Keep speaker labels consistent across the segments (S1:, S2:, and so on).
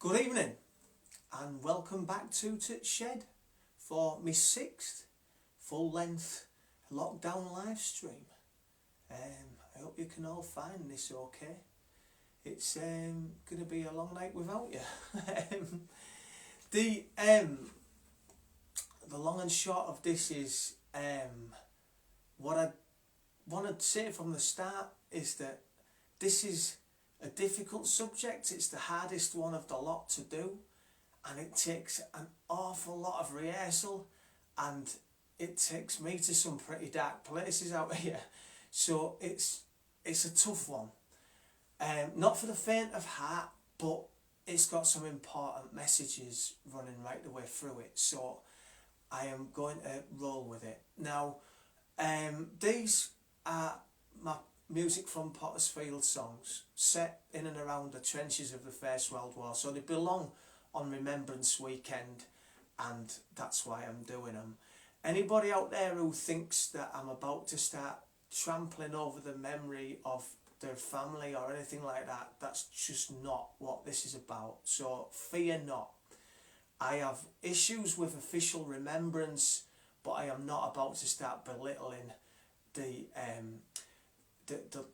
S1: Good evening and welcome back to Shed for my 6th full-length lockdown live stream. I hope you can all find this okay. It's going to be a long night without you. The long and short of this is what I want to say from the start is that this is a difficult subject. It's the hardest one of the lot to do, and it takes an awful lot of rehearsal, and it takes me to some pretty dark places out here. So it's a tough one. Not for the faint of heart, but it's got some important messages running right the way through it. So I am going to roll with it. Now, these are my music from Pottersfield songs set in and around the trenches of the First World War. So they belong on Remembrance Weekend, and that's why I'm doing them. Anybody out there who thinks that I'm about to start trampling over the memory of their family or anything like that, that's just not what this is about. So fear not. I have issues with official remembrance, but I am not about to start belittling the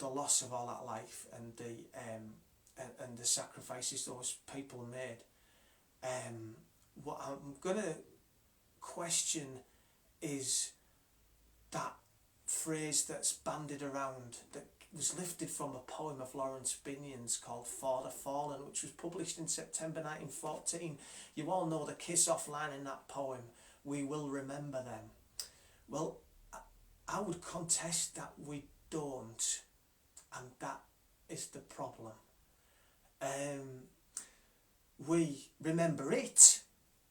S1: loss of all that life and the sacrifices those people made. What I'm gonna question is that phrase that's bandied around that was lifted from a poem of Lawrence Binion's called For the Fallen, which was published in September 1914. You all know the kiss-off line in that poem, "We will remember them." Well, I would contest that we don't, and that is the problem. We remember it,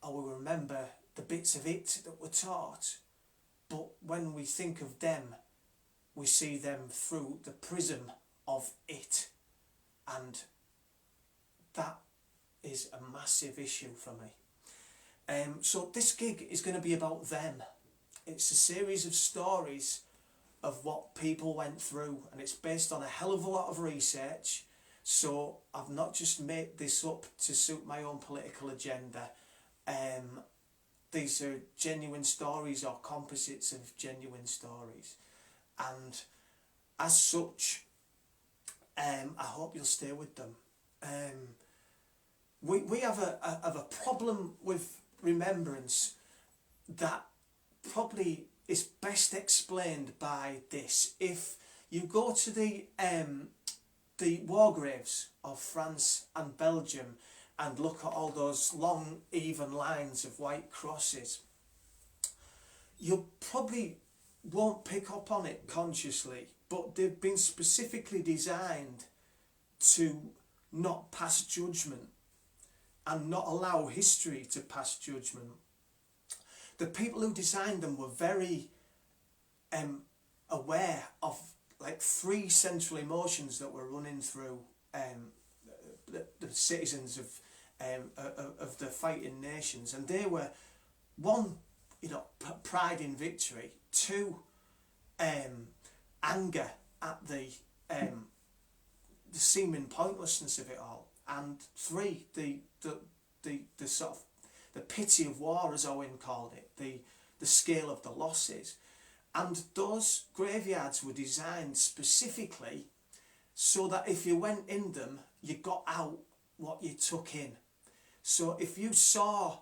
S1: or we remember the bits of it that were taught, but when we think of them, we see them through the prism of it, and that is a massive issue for me. So this gig is going to be about them. It's a series of stories of what people went through, and it's based on a hell of a lot of research. So I've not just made this up to suit my own political agenda. These are genuine stories or composites of genuine stories, and as such, I hope you'll stay with them. We have a problem with remembrance that probably is best explained by this. If you go to the war graves of France and Belgium and look at all those long even lines of white crosses, you probably won't pick up on it consciously, but they've been specifically designed to not pass judgment and not allow history to pass judgment. The people who designed them were very aware of like 3 central emotions that were running through the citizens of the fighting nations, and they were 1, pride in victory; 2, anger at the seeming pointlessness of it all; and 3, the sort of the pity of war, as Owen called it, the scale of the losses. And those graveyards were designed specifically so that if you went in them, you got out what you took in. So if you saw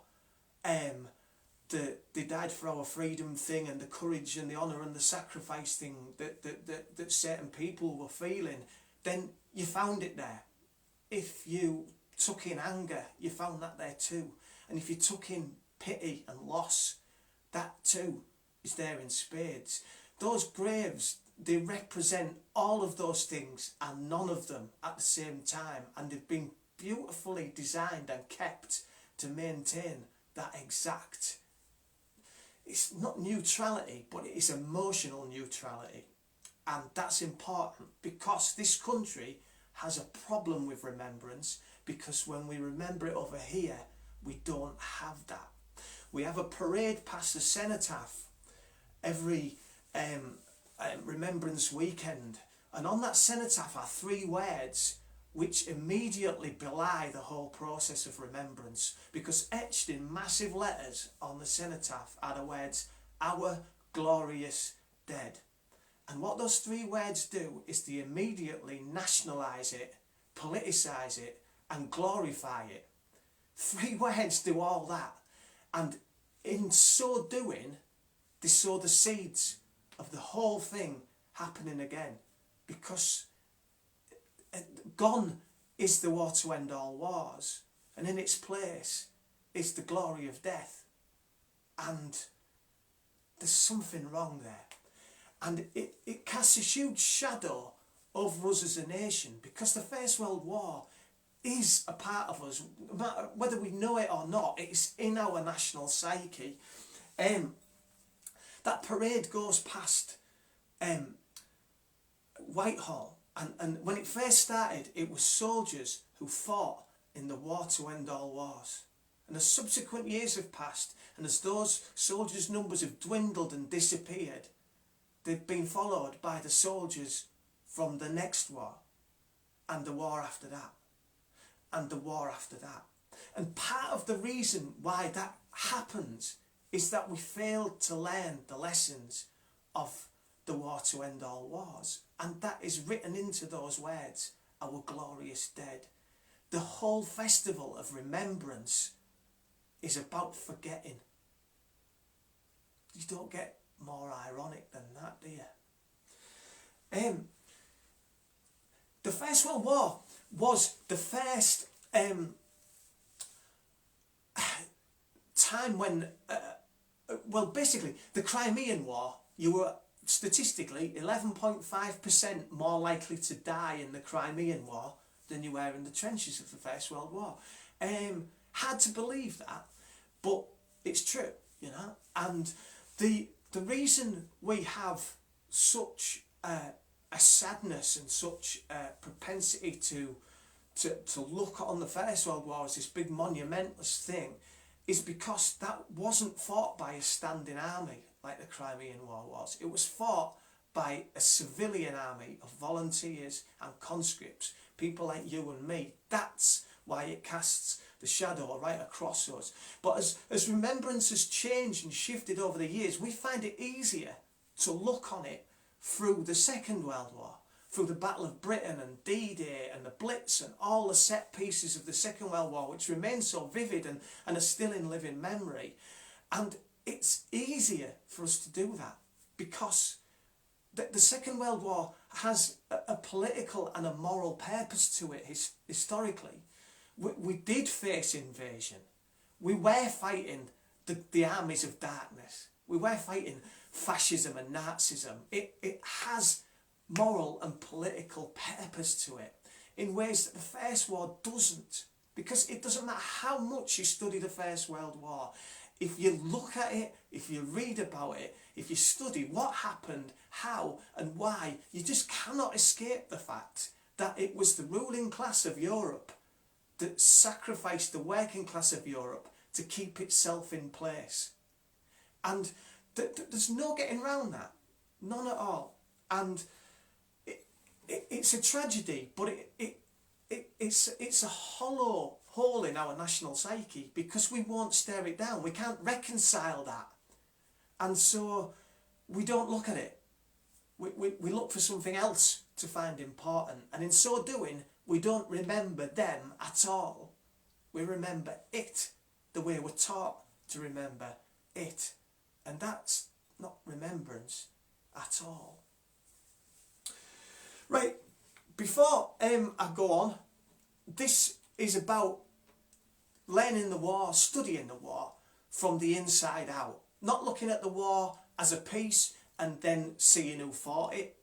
S1: the "they died for our freedom" thing, and the courage and the honour and the sacrifice thing that certain people were feeling, then you found it there. If you took in anger, you found that there too. And if you took in pity and loss, that too is there in spades. Those graves, they represent all of those things and none of them at the same time, and they've been beautifully designed and kept to maintain that exact, it's not neutrality, but it is emotional neutrality. And that's important because this country has a problem with remembrance, because when we remember it over here, we don't have that. We have a parade past the cenotaph every Remembrance Weekend, and on that cenotaph are 3 words which immediately belie the whole process of remembrance, because etched in massive letters on the cenotaph are the words, "Our glorious dead." And what those three words do is they immediately nationalise it, politicise it, and glorify it. Three words do all that. And in so doing, they sow the seeds of the whole thing happening again. Because gone is the war to end all wars, and in its place is the glory of death. And there's something wrong there. And it casts a huge shadow over us as a nation, because the First World War is a part of us, whether we know it or not. It's in our national psyche. That parade goes past Whitehall, and when it first started, it was soldiers who fought in the war to end all wars. And as subsequent years have passed, and as those soldiers' numbers have dwindled and disappeared, they've been followed by the soldiers from the next war, and the war after that, and the war after that. And part of the reason why that happens is that we failed to learn the lessons of the war to end all wars. And that is written into those words, "Our glorious dead." The whole festival of remembrance is about forgetting. You don't get more ironic than that, do you? The First World War was the first time when, well, basically, the Crimean War, you were statistically 11.5% more likely to die in the Crimean War than you were in the trenches of the First World War. Hard to believe that, but it's true, you know. And the reason we have such a sadness and such a propensity to look on the First World War as this big monumentalist thing is because that wasn't fought by a standing army like the Crimean War was. It was fought by a civilian army of volunteers and conscripts, people like you and me. That's why it casts the shadow right across us. But as remembrance has changed and shifted over the years, we find it easier to look on it through the Second World War, through the Battle of Britain and D-Day and the Blitz and all the set pieces of the Second World War, which remain so vivid and are still in living memory. And it's easier for us to do that because the Second World War has a political and a moral purpose to it historically. We did face invasion. We were fighting the armies of darkness. We were fighting fascism and Nazism. It has moral and political purpose to it in ways that the First War doesn't. Because it doesn't matter how much you study the First World War. If you look at it, if you read about it, if you study what happened, how and why, you just cannot escape the fact that it was the ruling class of Europe that sacrificed the working class of Europe to keep itself in place. And there's no getting around that. None at all. And it's a tragedy, but it's a hollow hole in our national psyche because we won't stare it down. We can't reconcile that. And so we don't look at it. We look for something else to find important. And in so doing, we don't remember them at all. We remember it the way we're taught to remember it. And that's not remembrance at all. Right, before I go on, this is about learning the war, studying the war from the inside out. Not looking at the war as a piece and then seeing who fought it,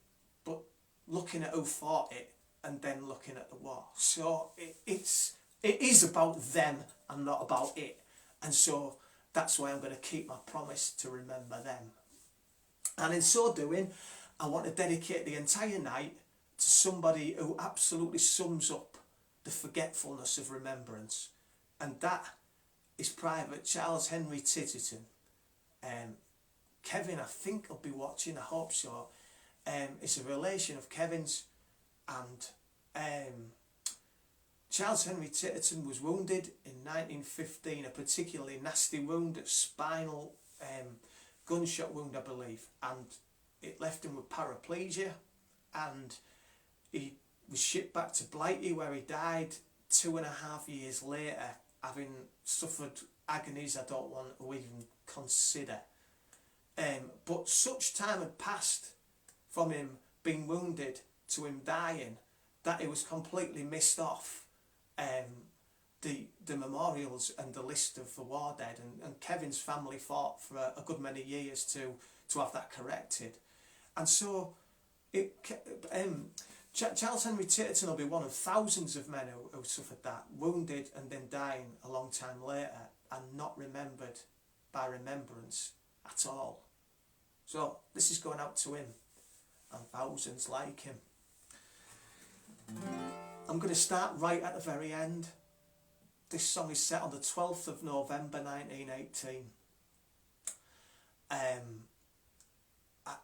S1: but looking at who fought it and then looking at the war. So it is about them and not about it. And so that's why I'm going to keep my promise to remember them. And in so doing, I want to dedicate the entire night to somebody who absolutely sums up the forgetfulness of remembrance. And that is Private Charles Henry Titterton. Kevin, I think, will be watching, I hope so. It's a relation of Kevin's, and Charles Henry Titterton was wounded in 1915, a particularly nasty wound, a spinal gunshot wound, I believe, and it left him with paraplegia, and he was shipped back to Blighty, where he died 2.5 years later, having suffered agonies I don't want to even consider. But such time had passed from him being wounded to him dying that it was completely missed off the memorials and the list of the war dead, and Kevin's family fought for a good many years to have that corrected. And so Charles Henry Titterton will be one of thousands of men who suffered that, wounded and then dying a long time later, and not remembered by remembrance at all. So this is going out to him and thousands like him. I'm going to start right at the very end. This song is set on the 12th of November 1918.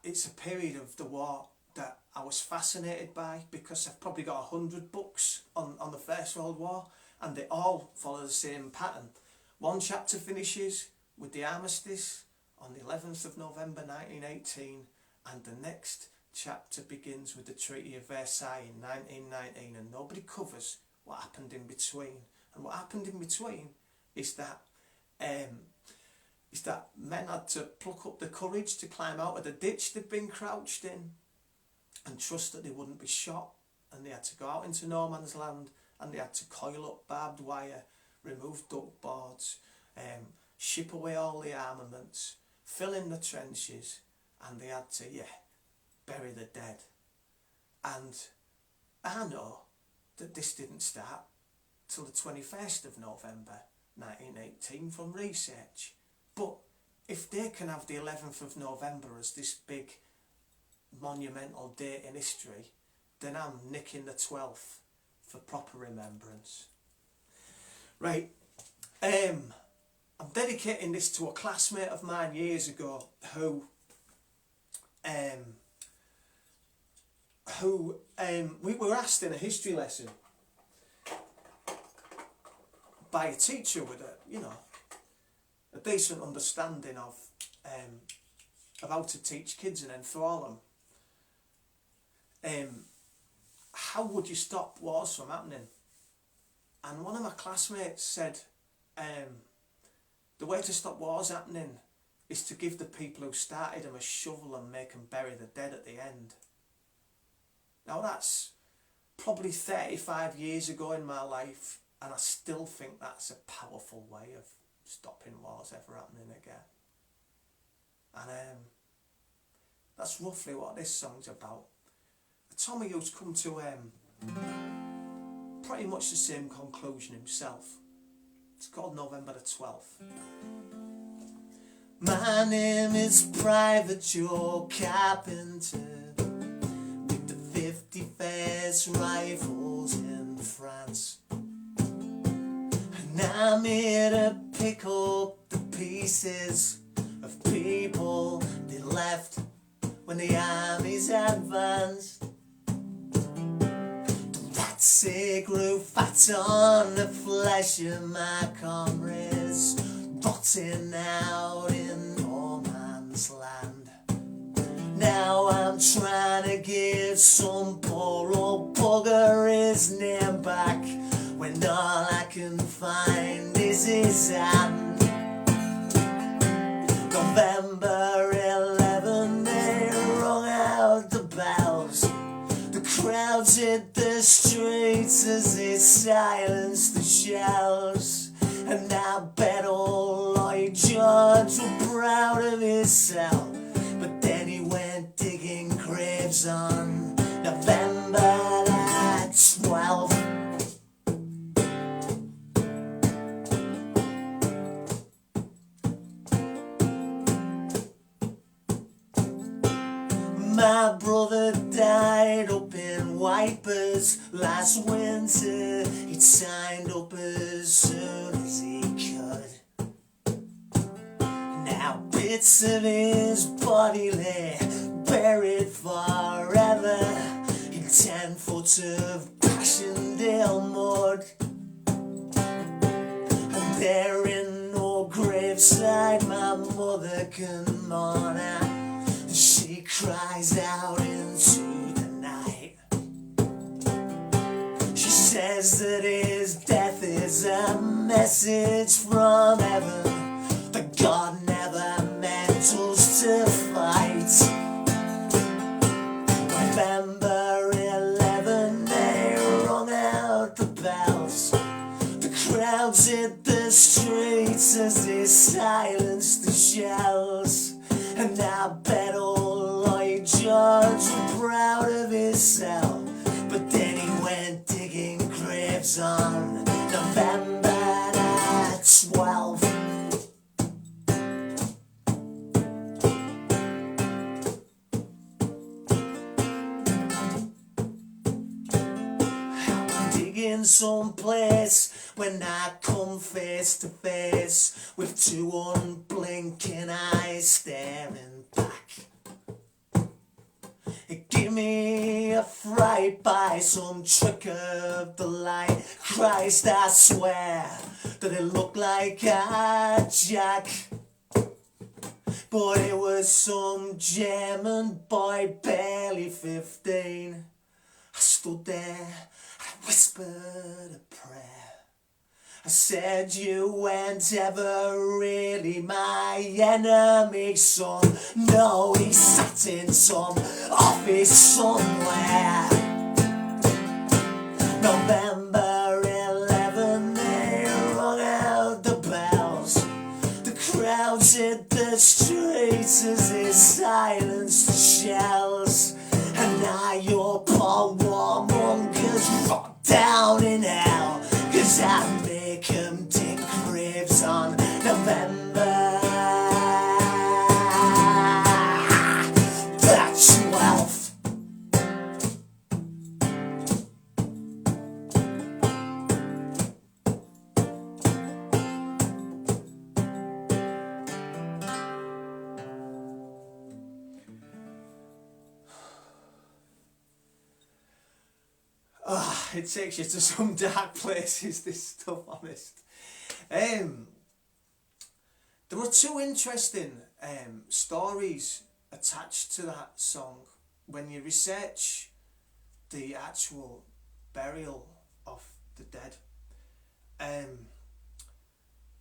S1: It's a period of the war that I was fascinated by, because I've probably got 100 books on the First World War, and they all follow the same pattern. One chapter finishes with the armistice on the 11th of November 1918, and the next chapter begins with the Treaty of Versailles in 1919, and nobody covers what happened in between. And what happened in between is that men had to pluck up the courage to climb out of the ditch they'd been crouched in, and trust that they wouldn't be shot, and they had to go out into no man's land, and they had to coil up barbed wire, remove duck boards, ship away all the armaments, fill in the trenches, and they had to, bury the dead. And I know that this didn't start till the 21st of November 1918 from research. But if they can have the 11th of November as this big monumental date in history, then I'm nicking the 12th for proper remembrance. Right, I'm dedicating this to a classmate of mine years ago who we were asked in a history lesson by a teacher with a decent understanding of how to teach kids and enthrall them. How would you stop wars from happening? And one of my classmates said, the way to stop wars happening is to give the people who started them a shovel and make them bury the dead at the end. Now that's probably 35 years ago in my life, and I still think that's a powerful way of stopping wars ever happening again. And that's roughly what this song's about. Tommy who's come to pretty much the same conclusion himself. It's called November the 12th. My name is Private Joe Carpenter, with the 51st Rifles in France. And I'm here to pick up the pieces of people they left when the armies advanced. They grew fat on the flesh of my comrades, rotting out in no man's land. Now I'm trying to give some poor old bugger his name back, when all I can find is his hand. November 11, they rung out the bells. The crowds hit the streets as they silenced the shells. And I bet old Lloyd George was proud of himself, but then he went digging graves on November the 12th. My brother died up in Wipers last winter. He'd signed up as soon as he could. Now bits of his body lay buried forever in 10 foot of Passchendaele mud. there ain't no graveside my mother can mourn at. She cries out into the night. She says that his death is a message from heaven, that God never meant us to fight. November 11, they rung out the bells. The crowds hit the streets as they silenced the shells. And I bet old Lloyd George was proud of himself. But then he went digging graves on November 12th. Digging someplace when I come face to face with two unblinking eyes staring back. It gave me a fright by some trick of the light. Christ, I swear that it looked like a jack. But it was some German boy, barely 15. I stood there, I whispered a prayer. I said, you weren't ever really my enemy, son. No, he sat in some office somewhere. November 11, they rung out the bells. The crowds hit the streets as they silenced the shells. And now your poor warmongers rot down in hell, 'cause I make 'em dig graves on November the 12th. It takes you to some dark places, this stuff, honest. There were two interesting stories attached to that song when you research the actual burial of the dead.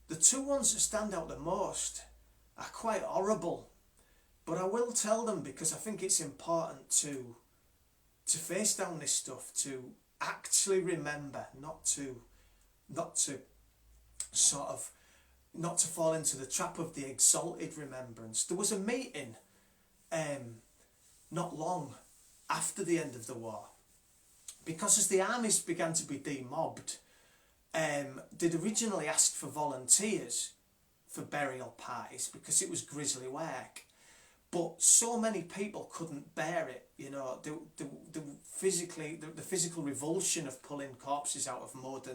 S1: The two ones that stand out the most are quite horrible, but I will tell them because I think it's important to face down this stuff, to actually remember, not to fall into the trap of the exalted remembrance. There was a meeting not long after the end of the war, because as the armies began to be demobbed, they'd originally asked for volunteers for burial parties because it was grisly work. But so many people couldn't bear it, you know. The physical revulsion of pulling corpses out of mud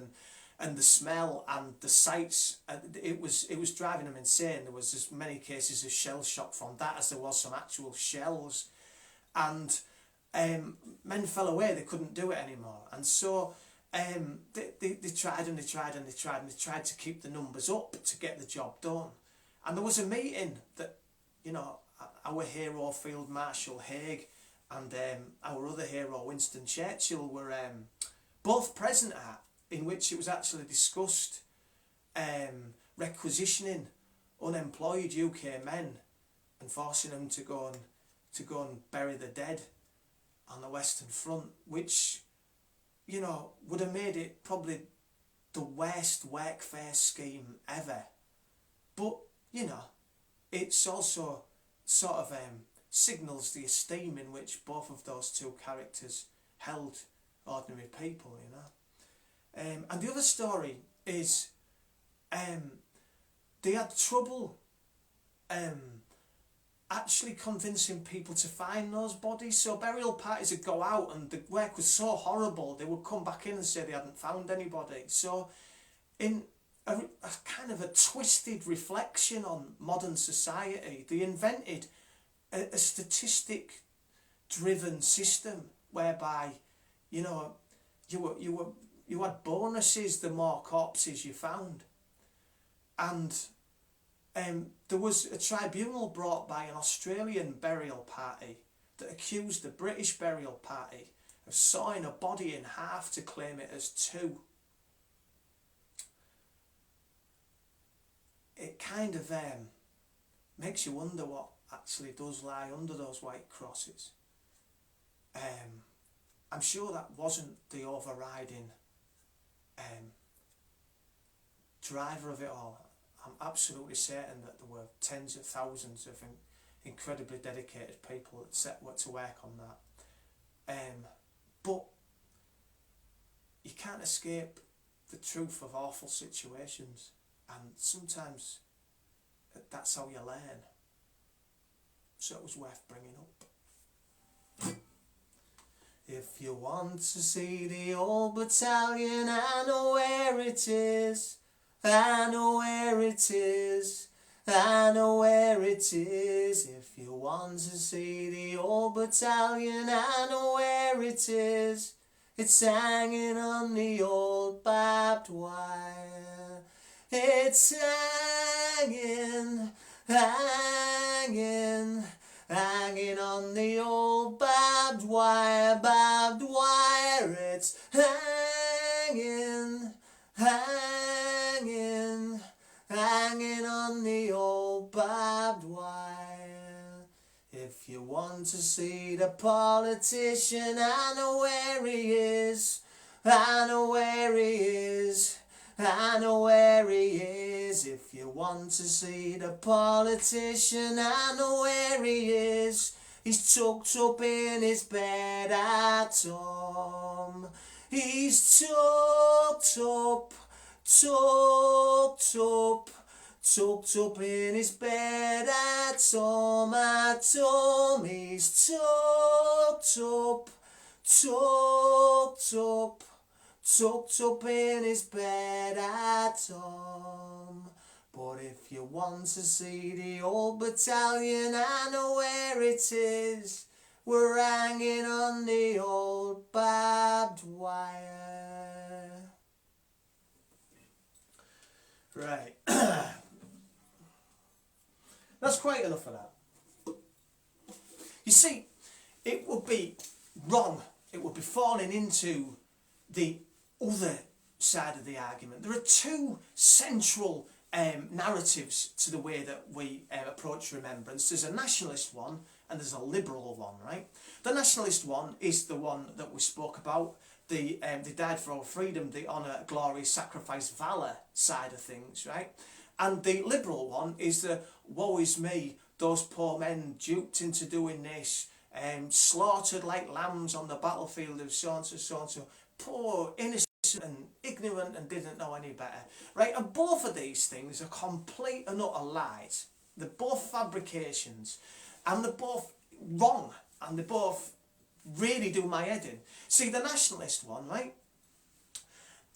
S1: and the smell and the sights, it was driving them insane. There was as many cases of shell shock from that as there was some actual shells, and men fell away. They couldn't do it anymore, and so they tried to keep the numbers up to get the job done. And there was a meeting that, you know, our hero Field Marshal Haig and our other hero Winston Churchill were both present at, in which it was actually discussed requisitioning unemployed UK men and forcing them to go and bury the dead on the Western Front, which, you know, would have made it probably the worst workfare scheme ever. But, you know, it's also sort of signals the esteem in which both of those two characters held ordinary people, you know. And the other story is they had trouble actually convincing people to find those bodies. So burial parties would go out and the work was so horrible, they would come back in and say they hadn't found anybody. So in a kind of a twisted reflection on modern society, they invented a statistic driven system whereby, you know, you had bonuses the more corpses you found. And there was a tribunal brought by an Australian burial party that accused the British burial party of sawing a body in half to claim it as two. It kind of makes you wonder what actually does lie under those white crosses. I'm sure that wasn't the overriding driver of it all. I'm absolutely certain that there were tens of thousands of incredibly dedicated people that set to work on that. But you can't escape the truth of awful situations, and sometimes that's how you learn. So it was worth bringing up. If you want to see the old battalion, I know where it is. I know where it is. I know where it is. If you want to see the old battalion, I know where it is. It's hanging on the old barbed wire. It's hanging, hanging, hanging on the old barbed wire, barbed wire. It's hanging, hanging, hanging on the old barbed wire. If you want to see the politician, I know where he is. I know where he is. I know where he is. If you want to see the politician, I know where he is. He's tucked up in his bed at home. He's tucked up, tucked up, tucked up in his bed at home, at home. He's tucked up, tucked up, tucked up in his bed at home. But if you want to see the old battalion, I know where it is. We're hanging on the old barbed wire. Right. That's quite enough of that. You see, it would be wrong. It would be falling into the other side of the argument. There are two central narratives to the way that we approach remembrance. There's a nationalist one and there's a liberal one, right? The nationalist one is the one that we spoke about. They died for our freedom, the honour, glory, sacrifice, valour side of things, right? And the liberal one is the woe is me, those poor men duped into doing this, slaughtered like lambs on the battlefield of so and so, so and so, poor, innocent and ignorant and didn't know any better, right? And both of these things are complete and utter lies. They're both fabrications, and they're both wrong, and they both really do my head in. See, the nationalist one, right?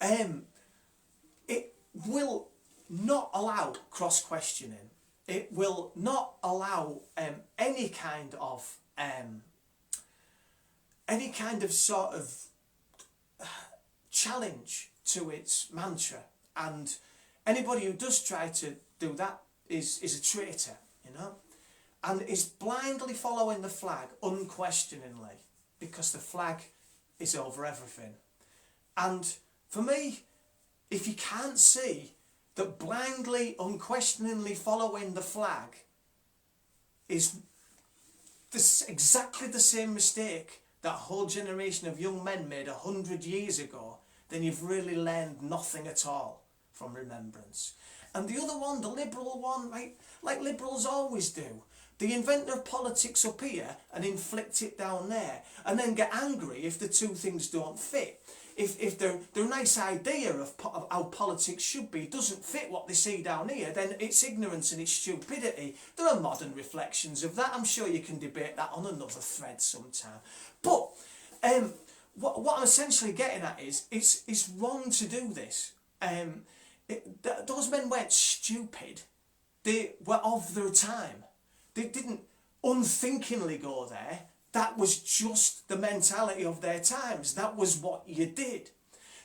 S1: It will not allow cross-questioning. It will not allow any kind of sort of challenge to its mantra, and anybody who does try to do that is a traitor, you know, and is blindly following the flag unquestioningly, because the flag is over everything. And for me, if you can't see that blindly, unquestioningly following the flag is exactly the same mistake that a whole generation of young men made 100 years ago, then you've really learned nothing at all from remembrance. And the other one, the liberal one, right, like liberals always do, they invent their politics up here and inflict it down there, and then get angry if the two things don't fit. If their nice idea of how politics should be doesn't fit what they see down here, then it's ignorance and it's stupidity. There are modern reflections of that. I'm sure you can debate that on another thread sometime. But what I'm essentially getting at is it's wrong to do this. Those men weren't stupid. They were of their time. They didn't unthinkingly go there. That was just the mentality of their times. That was what you did.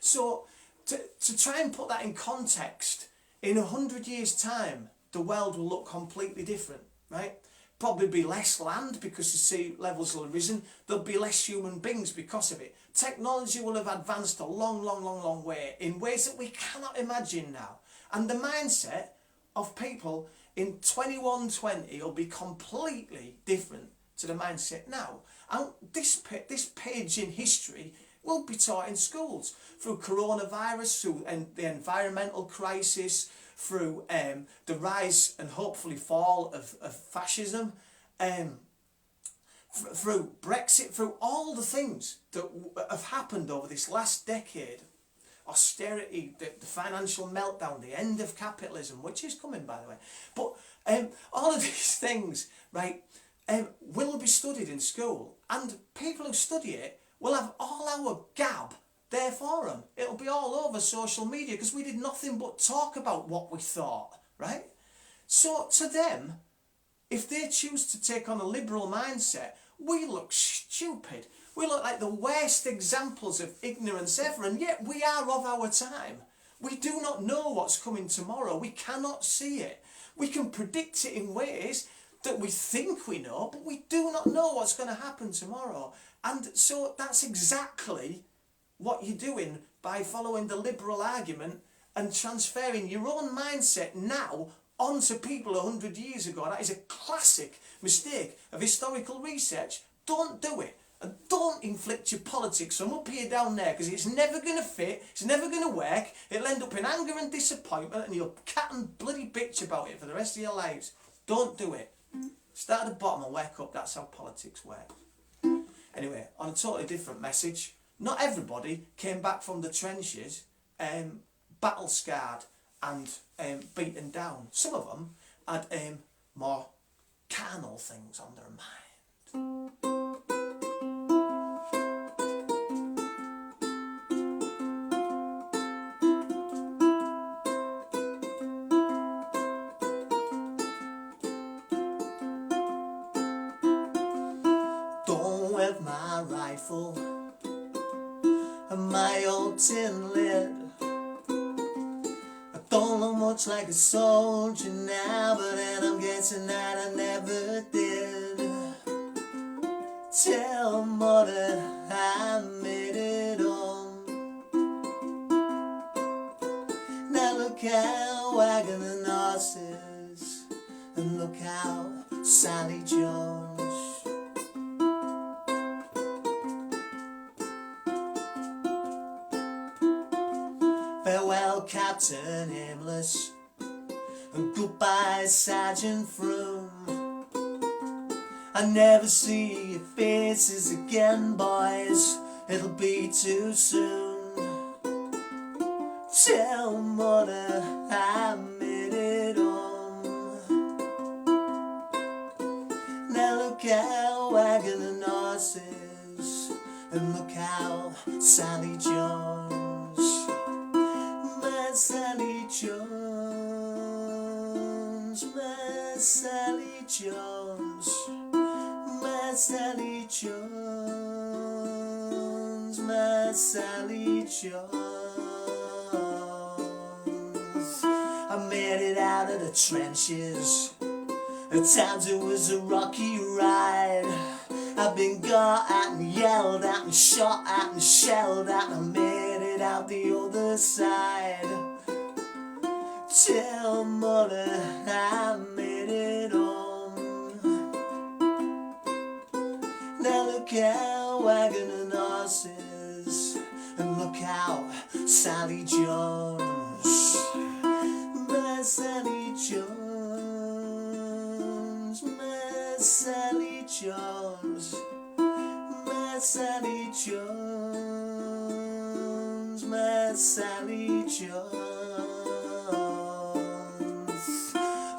S1: So to try and put that in context In 100 years' time, the world will look completely different, right? Probably be less land because the sea levels will have risen. There'll be less human beings because of it. Technology will have advanced a long way in ways that we cannot imagine now. And the mindset of people in 2120 will be completely different to the mindset now. And this page in history will be taught in schools through coronavirus, through the environmental crisis, through the rise and hopefully fall of fascism, through Brexit, through all the things that have happened over this last decade. Austerity, the financial meltdown, the end of capitalism, which is coming, by the way. But all of these things, right, will be studied in school, and people who study it will have all our gab there for them. It'll be all over social media because we did nothing but talk about what we thought, right? So to them, if they choose to take on a liberal mindset, we look stupid. We look like the worst examples of ignorance ever, and yet we are of our time. We do not know what's coming tomorrow. We cannot see it. We can predict it in ways that we think we know, but we do not know what's going to happen tomorrow. And so that's exactly what you're doing by following the liberal argument and transferring your own mindset now onto people 100 years ago. That is a classic mistake of historical research. Don't do it. And don't inflict your politics from up here down there, because it's never going to fit, it's never going to work, it'll end up in anger and disappointment, and you'll cat and bloody bitch about it for the rest of your lives. Don't do it. Start at the bottom and work up. That's how politics works. Anyway, on a totally different message, not everybody came back from the trenches battle scarred and beaten down. Some of them had more carnal things on their mind. Don't have my rifle and my old tin lid. I don't look much like a soldier now, but then I'm guessing that I never did. Tell mother I made it home. Now look out, wagon and horses, and look out, Sally Jones. Farewell, Captain Aimless, and goodbye, Sergeant Froome. I never see your faces again, boys, it'll be too soon. Tell mother I made it home. Now look out, wagon and horses, and look out, Sally Jones. My Sally Jones, my Sally Jones, my Sally Jones, my Sally Jones. I made it out of the trenches. At times it was a rocky ride. I've been got at and yelled at and shot at and shelled at, and I made it out the other side. Tell mother I made it home. Now look out, wagon and horses, and look out, Sally Jones. My Sally Jones, my Sally Jones, my Sally Jones, my Sally Jones.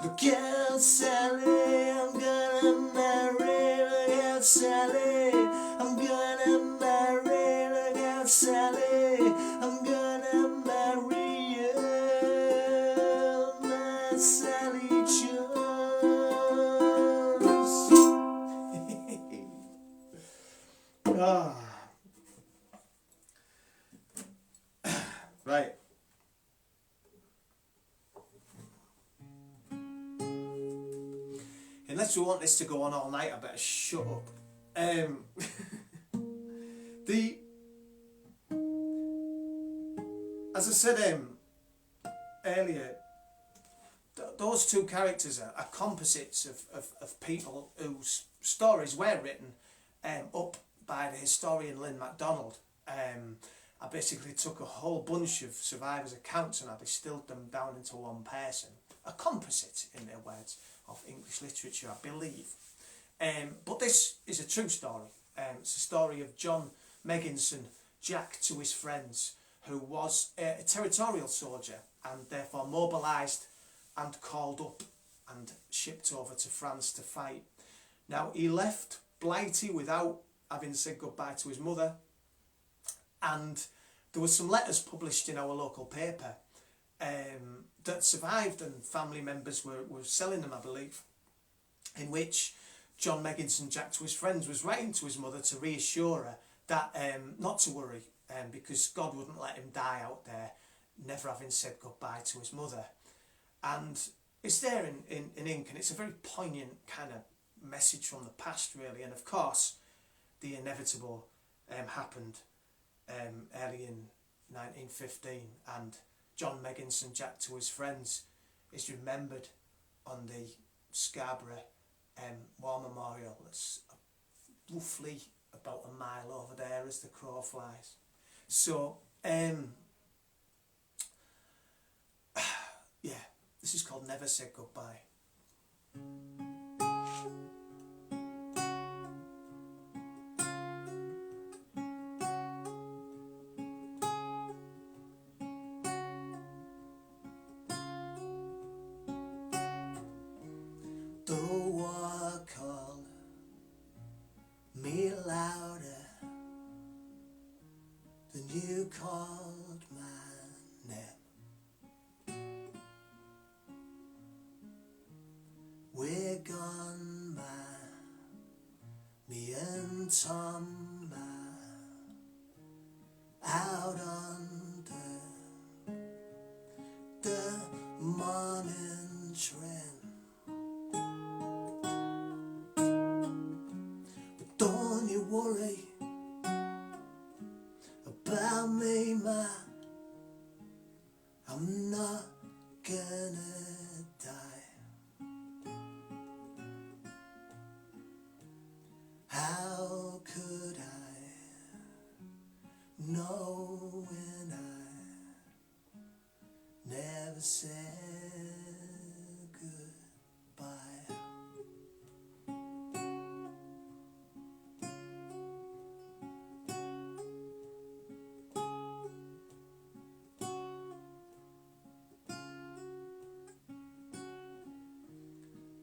S1: Look out, Sally, I'm gonna marry. Look out, Sally, I'm gonna marry. Look out, Sally, I'm gonna marry you, my Sally Jones. Ah. Right. unless we want this to go on all night, I better shut up. The as I said earlier, those two characters are composites of people whose stories were written up by the historian Lynn MacDonald. I basically took a whole bunch of survivors' accounts and I distilled them down into one person. A composite, in their words, of English literature, I believe. But this is a true story. It's a story of John Megginson, Jack to his friends, who was a territorial soldier and therefore mobilised and called up and shipped over to France to fight. Now, he left Blighty without having said goodbye to his mother, and there were some letters published in our local paper that survived, and family members were selling them, I believe, in which John Megginson, Jack to his friends, was writing to his mother to reassure her that not to worry, because God wouldn't let him die out there, never having said goodbye to his mother. And it's there in ink, and it's a very poignant kind of message from the past, really. And of course, the inevitable happened early in 1915, and John Megginson, Jack to his friends, is remembered on the Scarborough War Memorial. That's roughly about a mile over there as the crow flies. So, yeah, this is called Never Say Goodbye. The war called me louder than you called my name. We're gone, me and Tom, out under the morning train. But don't you worry about me, ma, I'm not gonna die. How could I know when I never said goodbye?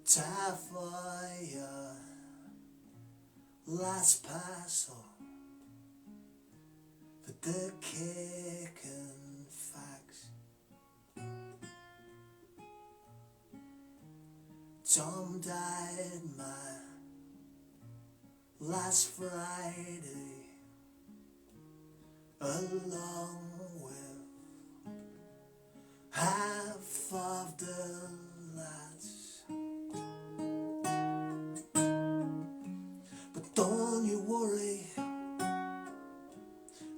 S1: Time for your last parcel, for the cake and facts. Tom died my last Friday, along with half of the lads. But don't you worry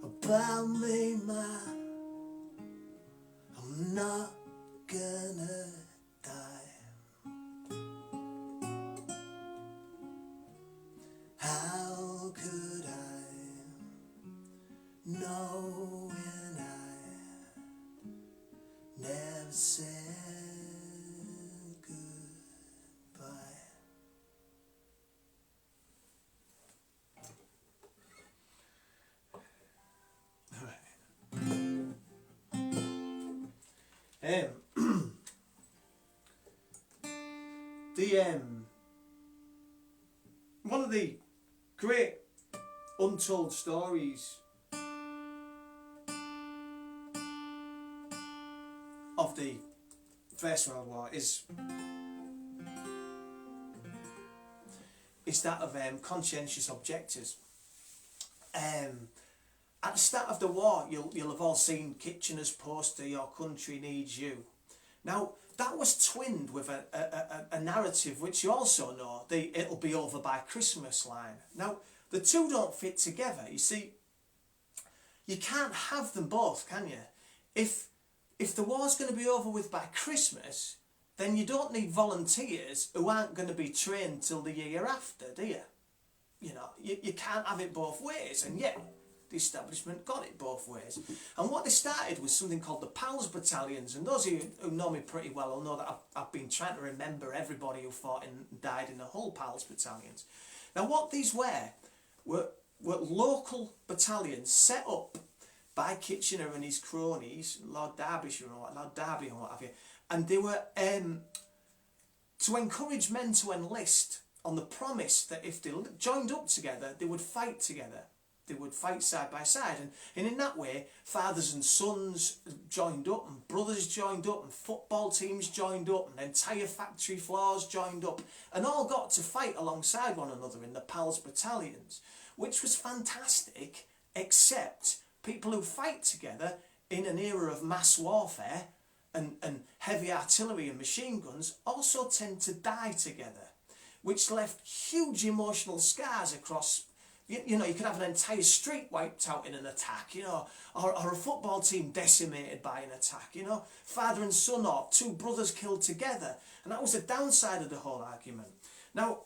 S1: about me, ma, I'm not gonna die. How could I know when I never said goodbye? One of the great untold stories of the First World War is that of conscientious objectors. At the start of the war, you'll have all seen Kitchener's poster, "Your country needs you." Now, that was twinned with a narrative which you also know, the "it'll be over by Christmas" line. Now, the two don't fit together. You see, you can't have them both, can you? If the war's going to be over with by Christmas, then you don't need volunteers who aren't going to be trained till the year after, do you? You know, you can't have it both ways, and yet the establishment got it both ways. And what they started was something called the Pals Battalions, and those of you who know me pretty well will know that I've been trying to remember everybody who fought and died in the whole Pals Battalions. Now, what these were local battalions set up by Kitchener and his cronies, Lord Derby and what have you, and they were to encourage men to enlist on the promise that if they joined up together, they would fight together. They would fight side by side, and in that way, fathers and sons joined up, and brothers joined up, and football teams joined up, and entire factory floors joined up, and all got to fight alongside one another in the Pals Battalions, which was fantastic, except people who fight together in an era of mass warfare and heavy artillery and machine guns also tend to die together, which left huge emotional scars across. You know, you could have an entire street wiped out in an attack, you know, or a football team decimated by an attack, you know, father and son, or two brothers killed together. And that was the downside of the whole argument. Now,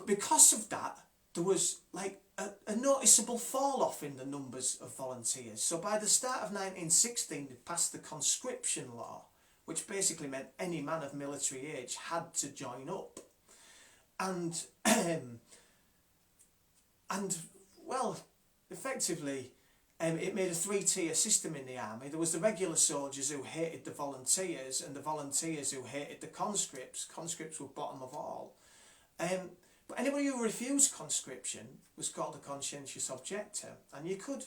S1: because of that, there was like a noticeable fall off in the numbers of volunteers. So by the start of 1916, they passed the conscription law, which basically meant any man of military age had to join up. And well, effectively, it made a three-tier system in the army. There was the regular soldiers who hated the volunteers, and the volunteers who hated the conscripts. Conscripts were bottom of all. But anybody who refused conscription was called a conscientious objector, and you could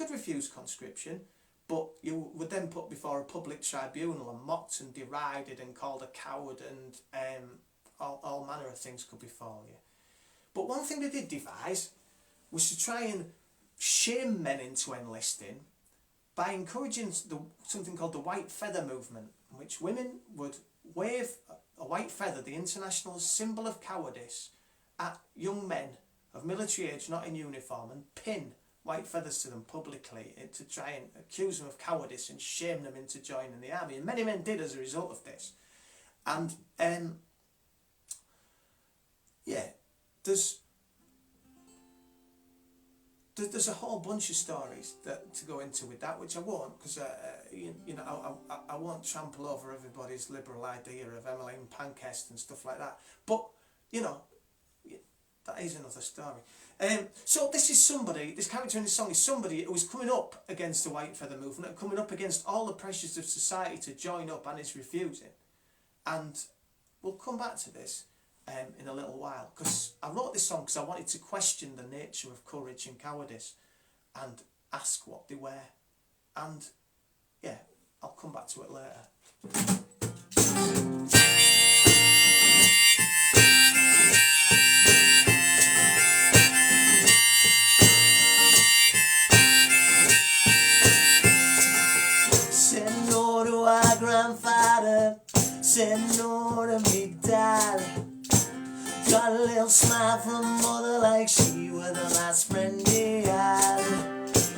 S1: refuse conscription, but you were then put before a public tribunal and mocked and derided and called a coward, and all manner of things could befall you. But one thing they did devise was to try and shame men into enlisting by encouraging something called the white feather movement, in which women would wave a white feather, the international symbol of cowardice, at young men of military age not in uniform, and pin white feathers to them publicly to try and accuse them of cowardice and shame them into joining the army. And many men did as a result of this. And yeah, there's a whole bunch of stories to go into with that, which I won't, because I won't trample over everybody's liberal idea of Emmeline Pankhurst and stuff like that. But you know, that is another story. So this character in this song is somebody who is coming up against the white feather movement, coming up against all the pressures of society to join up, and is refusing. And we'll come back to this in a little while, because I wrote this song because I wanted to question the nature of courage and cowardice and ask what they were. And yeah, I'll come back to it later. Said no to our grandfather, said no to me dad. Got a little smile from mother like she was the last friend he had.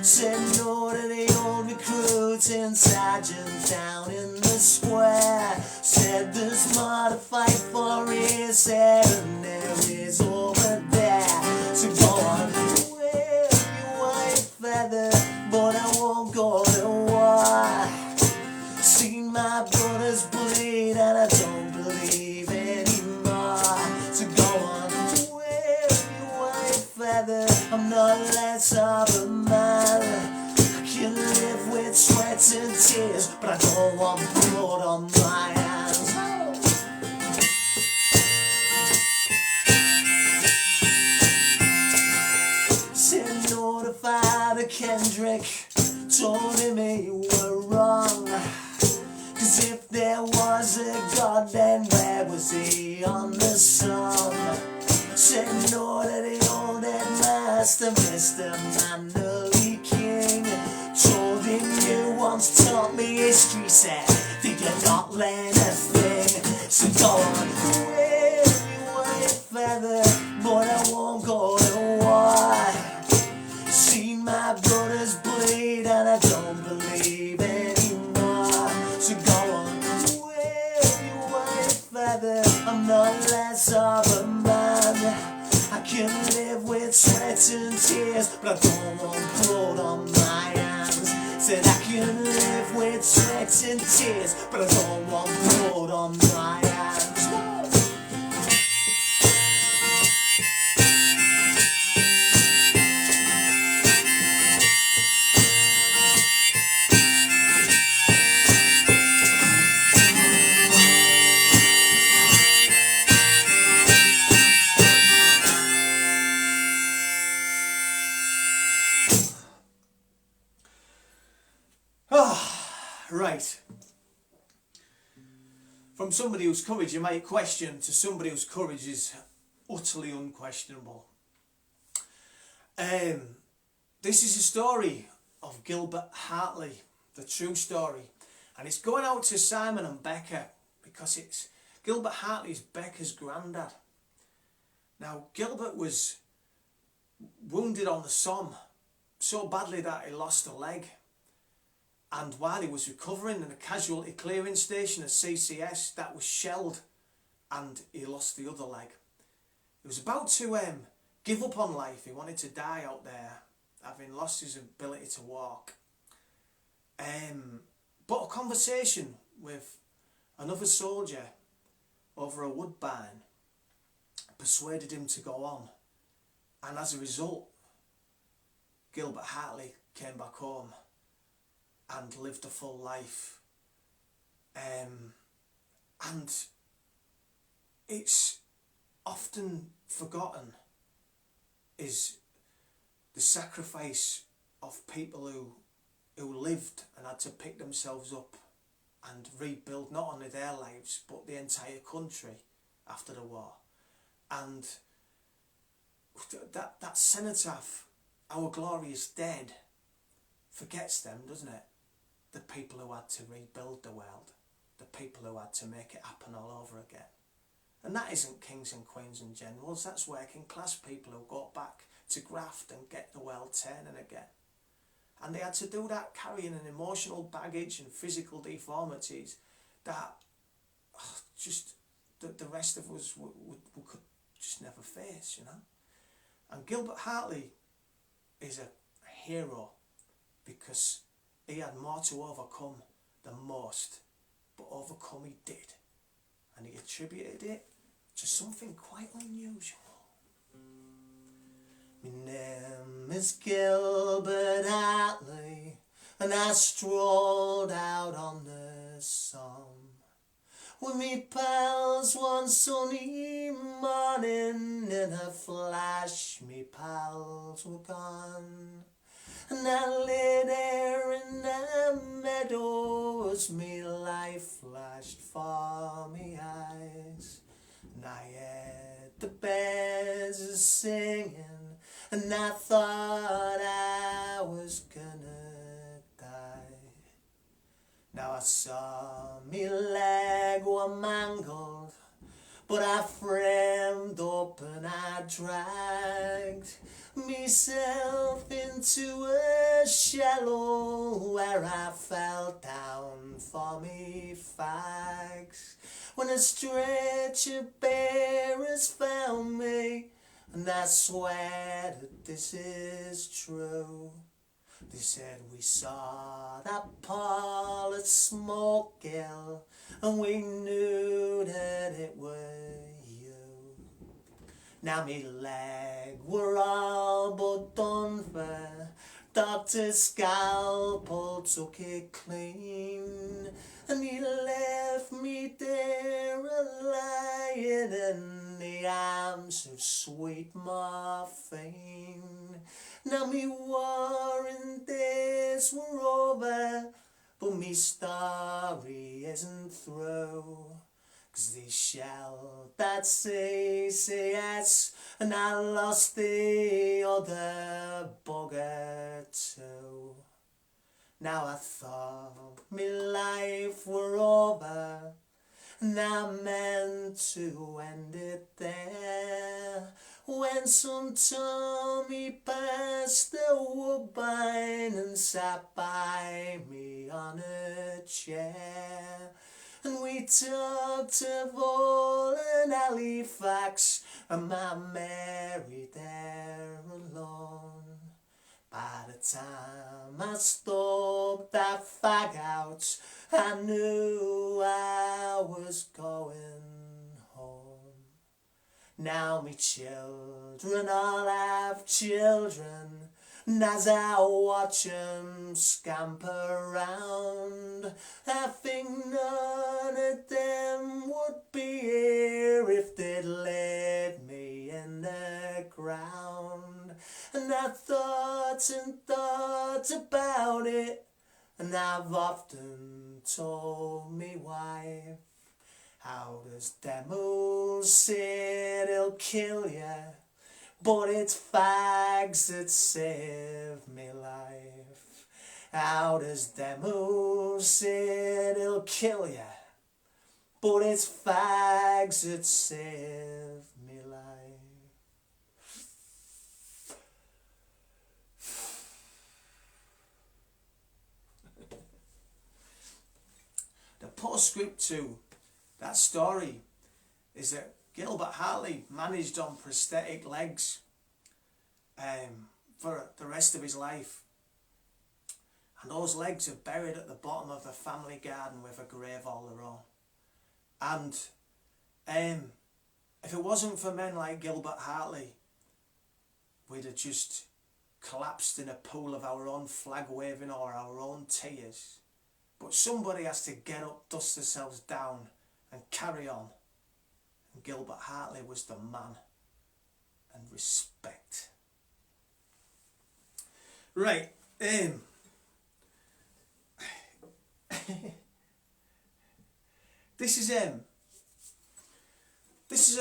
S1: Said no to the old recruiting sergeant down in the square. Said there's more to fight for, he said, and there is over there. So go on, wave your white feather, but I won't go to war. Seen my brothers bleed and I don't believe anymore. So go on, wave your white feather, I'm not less of a man. I can live with sweat and tears, but I don't want blood on my hands. Said no to Father Kendrick, told him he were wrong. Cause if there was a God, then where was he on the song? Said no to the old headmaster, Mr. Manderley King. Told him you once taught me said, did you not learn a thing? So go on, wave your white feather, but I won't go to war. Seen my brothers bleed and I don't believe anymore. So go on, wave your white feather, I'm not less of a man. I can live with sweat and tears, but I don't want blood on my hands. Said I can live with sweat and tears, but I don't want blood on my hands. Right. From somebody whose courage you might question to somebody whose courage is utterly unquestionable. This is a story of Gilbert Hartley, the true story. And it's going out to Simon and Becca because it's Gilbert Hartley's Becca's granddad. Now, Gilbert was wounded on the Somme so badly that he lost a leg. And while he was recovering in a casualty clearing station at CCS, that was shelled and he lost the other leg. He was about to give up on life. He wanted to die out there, having lost his ability to walk. But a conversation with another soldier over a woodbine persuaded him to go on. And as a result, Gilbert Hartley came back home and lived a full life. And it's often forgotten is the sacrifice of people who lived and had to pick themselves up and rebuild not only their lives but the entire country after the war. And that cenotaph, "Our glory is dead," forgets them, doesn't it? The people who had to rebuild the world, the people who had to make it happen all over again. And that isn't kings and queens and generals, that's working class people who got back to graft and get the world turning again. And they had to do that carrying an emotional baggage and physical deformities that just the rest of us we could just never face, you know. And Gilbert Hartley is a hero because he had more to overcome than most, but overcome he did. And he attributed it to something quite unusual. My name is Gilbert Hartley, and I strolled out on the Somme with me pals one sunny morning. In a flash, me pals were gone. And I lay there in the meadows, me life flashed for me eyes. And I heard the birds singing, and I thought I was gonna die. Now I saw me leg were mangled, but I framed up and I dragged myself into a shallow where I fell down for me fags. When a stretcher bearers found me, and I swear that this is true. They said we saw that Paul at Smoke Hill, and we knew that it was you. Now me leg were all but done for. Doctor's scalpel took it clean, and he left me there a-lying in the arms of sweet morphine. Now me warring days were over, but me story isn't through. 'Cause they shelled that CCS, and I lost the other bugger too. Now I thought me life life were over, and I meant to end it there. When some Tommy passed the woodbine and sat by me on a chair, and we talked of all in Halifax and my Mary there alone. By the time I stubbed that fag out, I knew I was going home. Now me children all have children, and as I watch 'em scamper round, I think none of them would be here if they'd laid me in the ground. And I thought and thought about it, and I've often told me wife, how does them who say it'll kill ya, but it's fags that save me life. How does them who say it'll kill ya, but it's fags that save me life. The postscript to that story is that Gilbert Hartley managed on prosthetic legs for the rest of his life, and those legs are buried at the bottom of the family garden with a grave all their own. And if it wasn't for men like Gilbert Hartley, we'd have just collapsed in a pool of our own flag waving or our own tears. But somebody has to get up, dust themselves down and carry on. And Gilbert Hartley was the man. And respect. Right. This is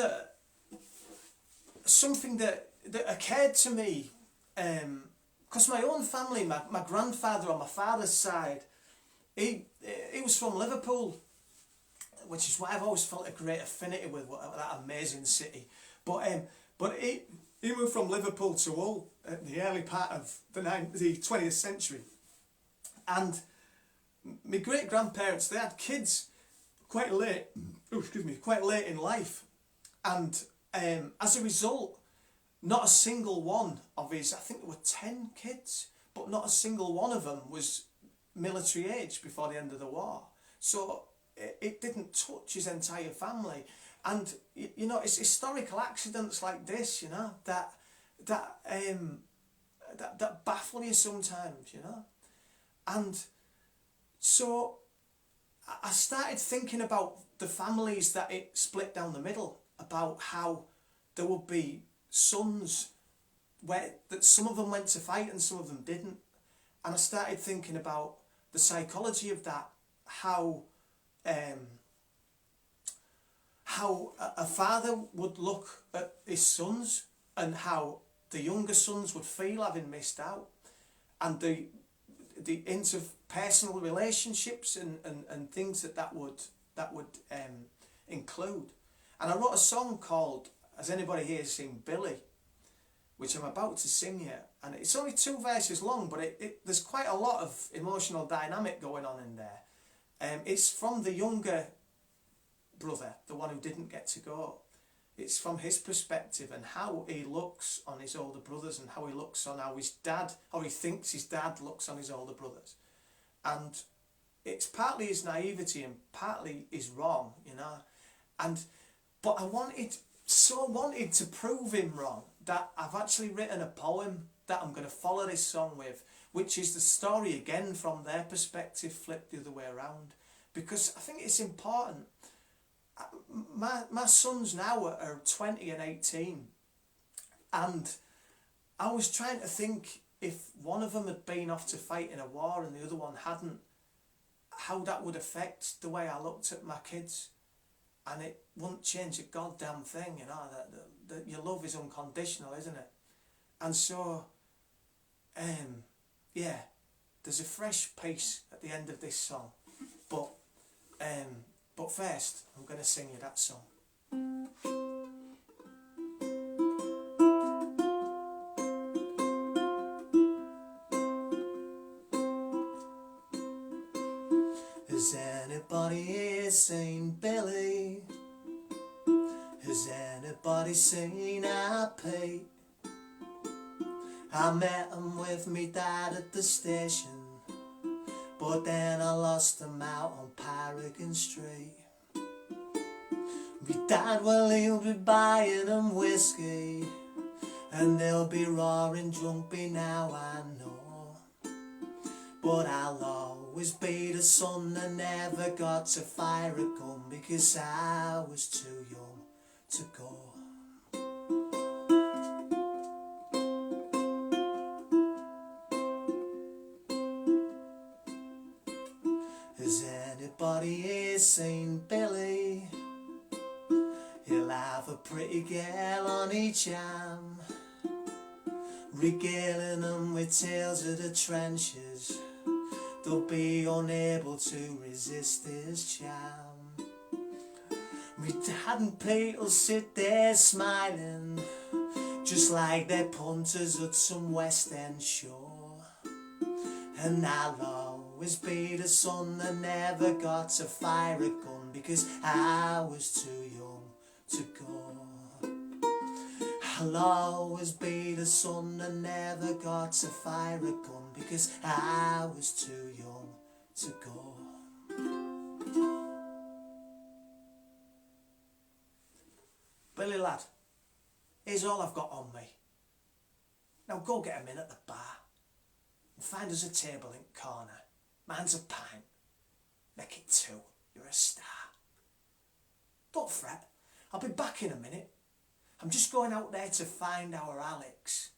S1: something that occurred to me, because my own family, my grandfather on my father's side, he was from Liverpool, which is why I've always felt a great affinity with that amazing city. But he moved from Liverpool to Hull at the early part of the 20th century, and my great grandparents, they had kids quite late in life, and as a result, not a single one of his, I think there were 10 kids, but not a single one of them was military age before the end of the war. So it didn't touch his entire family. And you know, it's historical accidents like this, you know, that baffle you sometimes, you know. And so I started thinking about the families that it split down the middle, about how there would be sons where that some of them went to fight and some of them didn't. And I started thinking about the psychology of that, how a father would look at his sons and how the younger sons would feel having missed out, and the interpersonal relationships and things that would include. And I wrote a song called, has anybody here seen Billy, which I'm about to sing here, and it's only 2 verses long, but there's quite a lot of emotional dynamic going on in there. It's from the younger brother, the one who didn't get to go. It's from his perspective and how he looks on his older brothers, and how he looks on how his dad, how he thinks his dad looks on his older brothers. And it's partly his naivety and partly his wrong, you know. But I wanted to prove him wrong, that I've actually written a poem that I'm going to follow this song with, which is the story again from their perspective, flipped the other way around, because I think it's important. My sons now are 20 and 18, and I was trying to think, if one of them had been off to fight in a war and the other one hadn't, how that would affect the way I looked at my kids. And it wouldn't change a goddamn thing, you know, that your love is unconditional, isn't it? And so, yeah, there's a fresh piece at the end of this song, But first, I'm going to sing you that song. Has anybody here seen Billy? Has anybody seen our Pete? I met him with me dad at the station, but then I lost him out on Paragon Street. Me dad, well, he'll be buying him whiskey, and they'll be roaring drunk by now, I know. But I'll always be the son that never got to fire a gun, because I was too young to go. Has anybody here seen Billy? He'll have a pretty girl on each arm, regaling them with tales of the trenches. They'll be unable to resist his charm. Me dad and Pete will sit there smiling, just like they're punters at some West End show. And I'll always be the son that never got to fire a gun, because I was too young to go. I'll always be the son that never got to fire a gun, because I was too young to go. Billy lad, here's all I've got on me. Now go get 'em in at the bar and find us a table in corner. Mine's a pint. Make it 2. You're a star. Don't fret, I'll be back in a minute. I'm just going out there to find our Alex.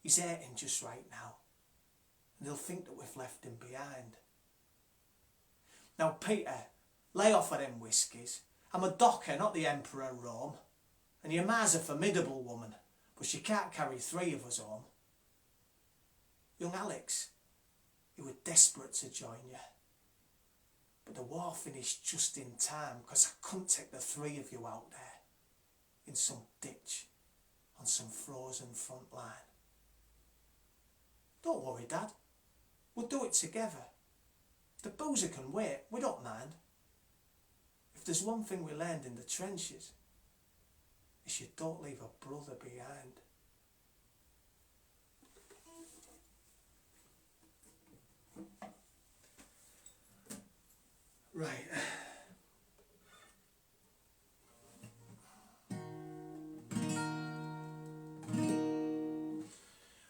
S1: He's hurting just right now, and they'll think that we've left him behind. Now Peter, lay off of them whiskies. I'm a docker, not the Emperor of Rome. And your ma's a formidable woman, but she can't carry 3 of us home. Young Alex, he was desperate to join you, but the war finished just in time, because I couldn't take the 3 of you out there in some ditch on some frozen front line. Don't worry, Dad, we'll do it together. The boozer can wait, we don't mind. If there's one thing we learned in the trenches, is you don't leave a brother behind. Right.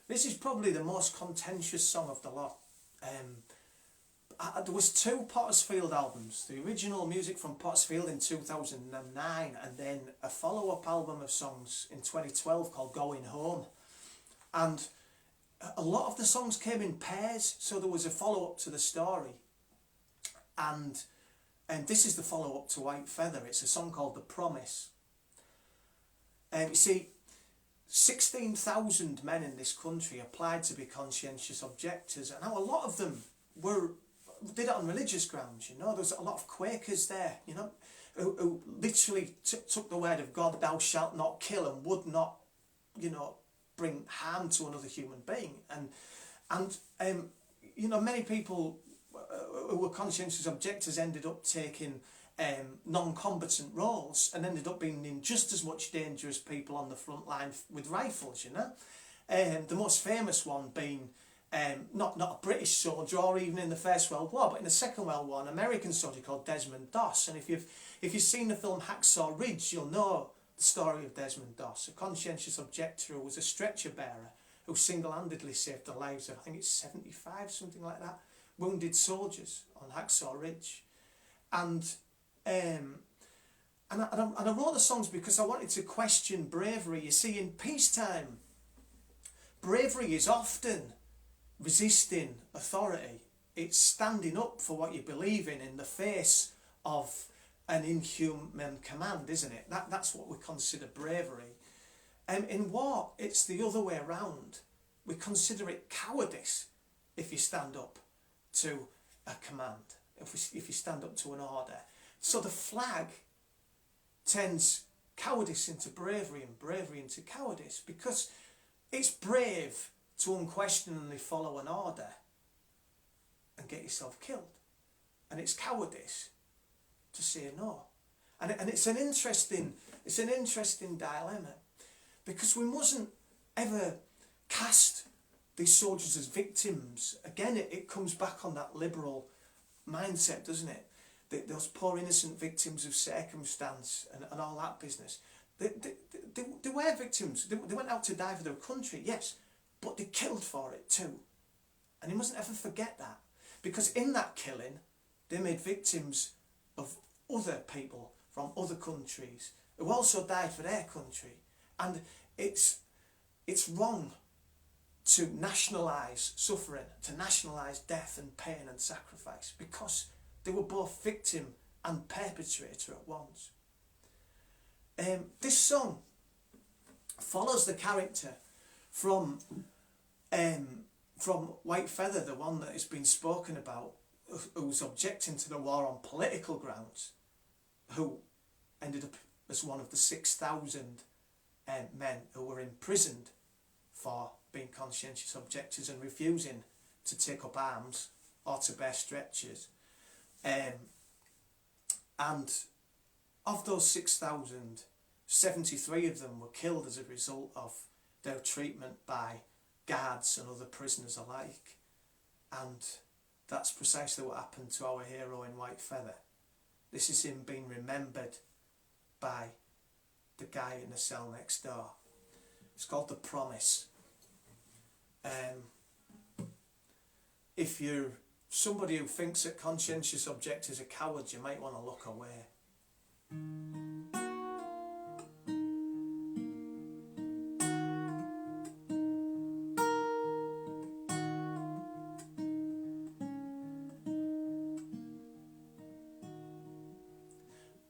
S1: This is probably the most contentious song of the lot. There was 2 Pottersfield albums, the original music from Pottersfield in 2009, and then a follow-up album of songs in 2012 called Going Home. And a lot of the songs came in pairs, so there was a follow-up to the story. And this is the follow-up to White Feather. It's a song called The Promise. You see, 16,000 men in this country applied to be conscientious objectors, and now a lot of them did it on religious grounds. You know, there was a lot of Quakers there, you know, who literally took the word of God, thou shalt not kill, and would not, you know, bring harm to another human being. And you know, many people who were conscientious objectors ended up taking non-combatant roles and ended up being in just as much danger as people on the front line with rifles, you know. The most famous one being not a British soldier or even in the First World War, but in the Second World War, an American soldier called Desmond Doss. And if you've seen the film Hacksaw Ridge, you'll know the story of Desmond Doss, a conscientious objector who was a stretcher bearer who single-handedly saved the lives of, I think it's 75, something like that, wounded soldiers on Hacksaw Ridge. And I wrote the songs because I wanted to question bravery. You see, in peacetime, bravery is often resisting authority. It's standing up for what you believe in the face of an inhuman command, isn't it? That's what we consider bravery. In war, it's the other way around. We consider it cowardice if you stand up to a command. if you stand up to an order. So the flag turns cowardice into bravery and bravery into cowardice, because it's brave to unquestioningly follow an order and get yourself killed, and it's cowardice to say no. And it's an interesting dilemma, because we mustn't ever cast these soldiers as victims. Again, it comes back on that liberal mindset, doesn't it? Those poor innocent victims of circumstance and all that business. They were victims. They went out to die for their country, yes, but they killed for it too. And you mustn't ever forget that, because in that killing, they made victims of other people from other countries who also died for their country. And it's wrong to nationalise suffering, to nationalise death and pain and sacrifice, because they were both victim and perpetrator at once. This song follows the character from White Feather, the one that has been spoken about, who's objecting to the war on political grounds, who ended up as one of the 6,000 men who were imprisoned for being conscientious objectors and refusing to take up arms or to bear stretchers. And of those 6,000, 73 of them were killed as a result of their treatment by guards and other prisoners alike. And that's precisely what happened to our hero in White Feather. This is him being remembered by the guy in the cell next door. It's called The Promise. If you're somebody who thinks that conscientious objectors are cowards, you might want to look away.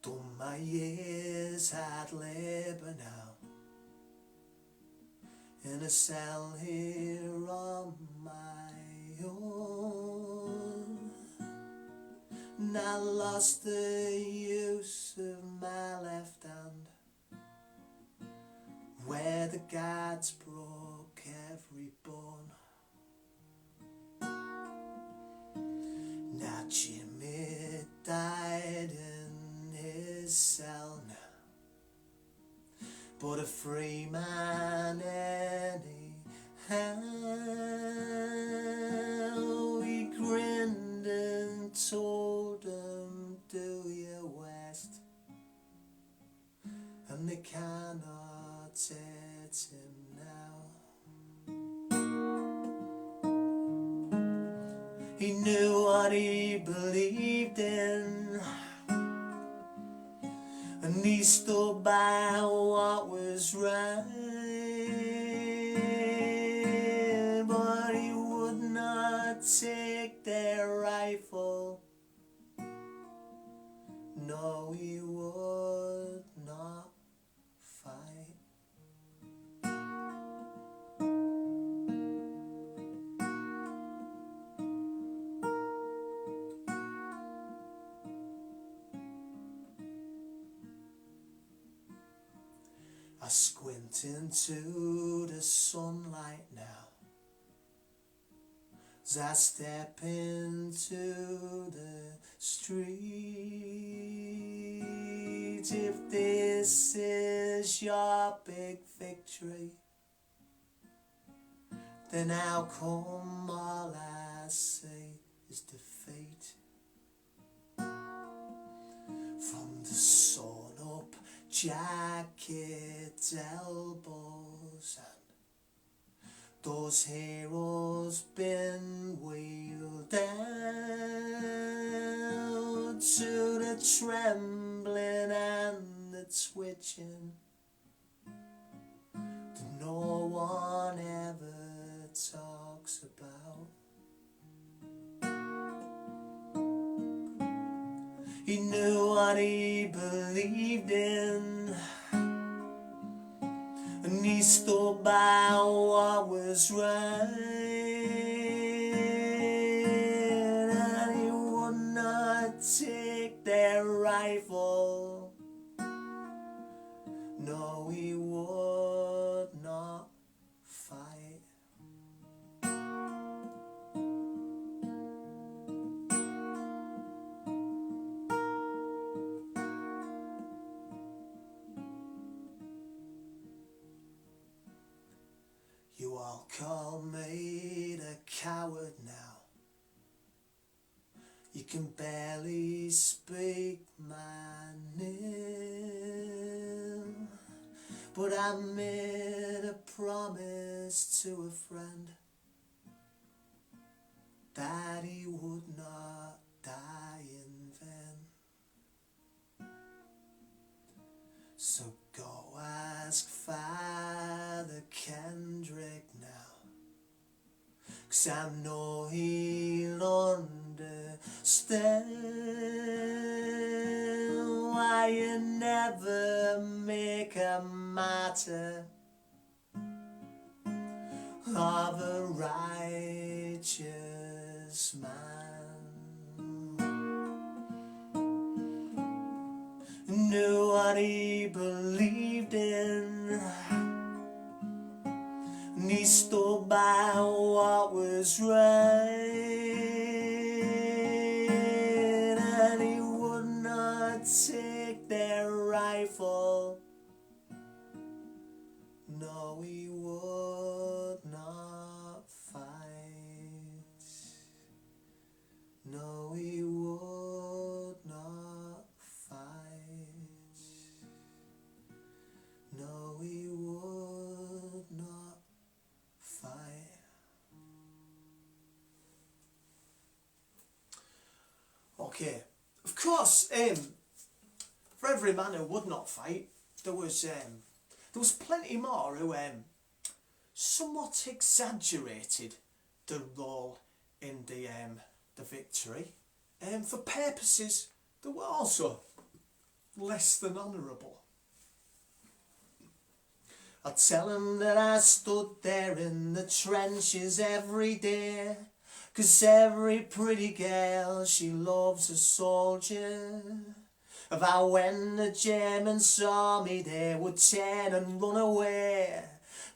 S1: Done my years hard labour now, in a cell here on my own, and I lost the use of my left hand, where the guards broke every bone. Now Jimmy died in his cell now, but a free man anyhow. He grinned and told them, do your worst, and they cannot hurt him now. He knew what he believed in, and he stood by what was right, but he would not take their rifle. No, he would not fight. I squint into the sunlight now as I step into the street. If this is your big victory, then how come all I see is defeat? From the sewn up jacket elbows and those heroes been wheeled down to the trembling and the twitching that no one ever talks about. He knew what he believed in, and he stood by what was right, and he would not take their rifle. No, he would not fight. You all call me a coward now. You can barely speak my name, but I made a promise to a friend that he would not die in vain. So go ask Father Kendrick now, 'cause I know he'll understand why you never make a martyr of a righteous man. Knew what he believed in, and he stood by what was right, and he would not take their rifle. No, he would not fight. No, he would not fight. No, he would not fight. Okay, of course, for every man who would not fight, there was plenty more who somewhat exaggerated the role in the victory, for purposes that were also less than honourable. I'd tell 'em that I stood there in the trenches every day, 'cause every pretty girl, she loves a soldier. Of how when the Germans saw me, they would turn and run away,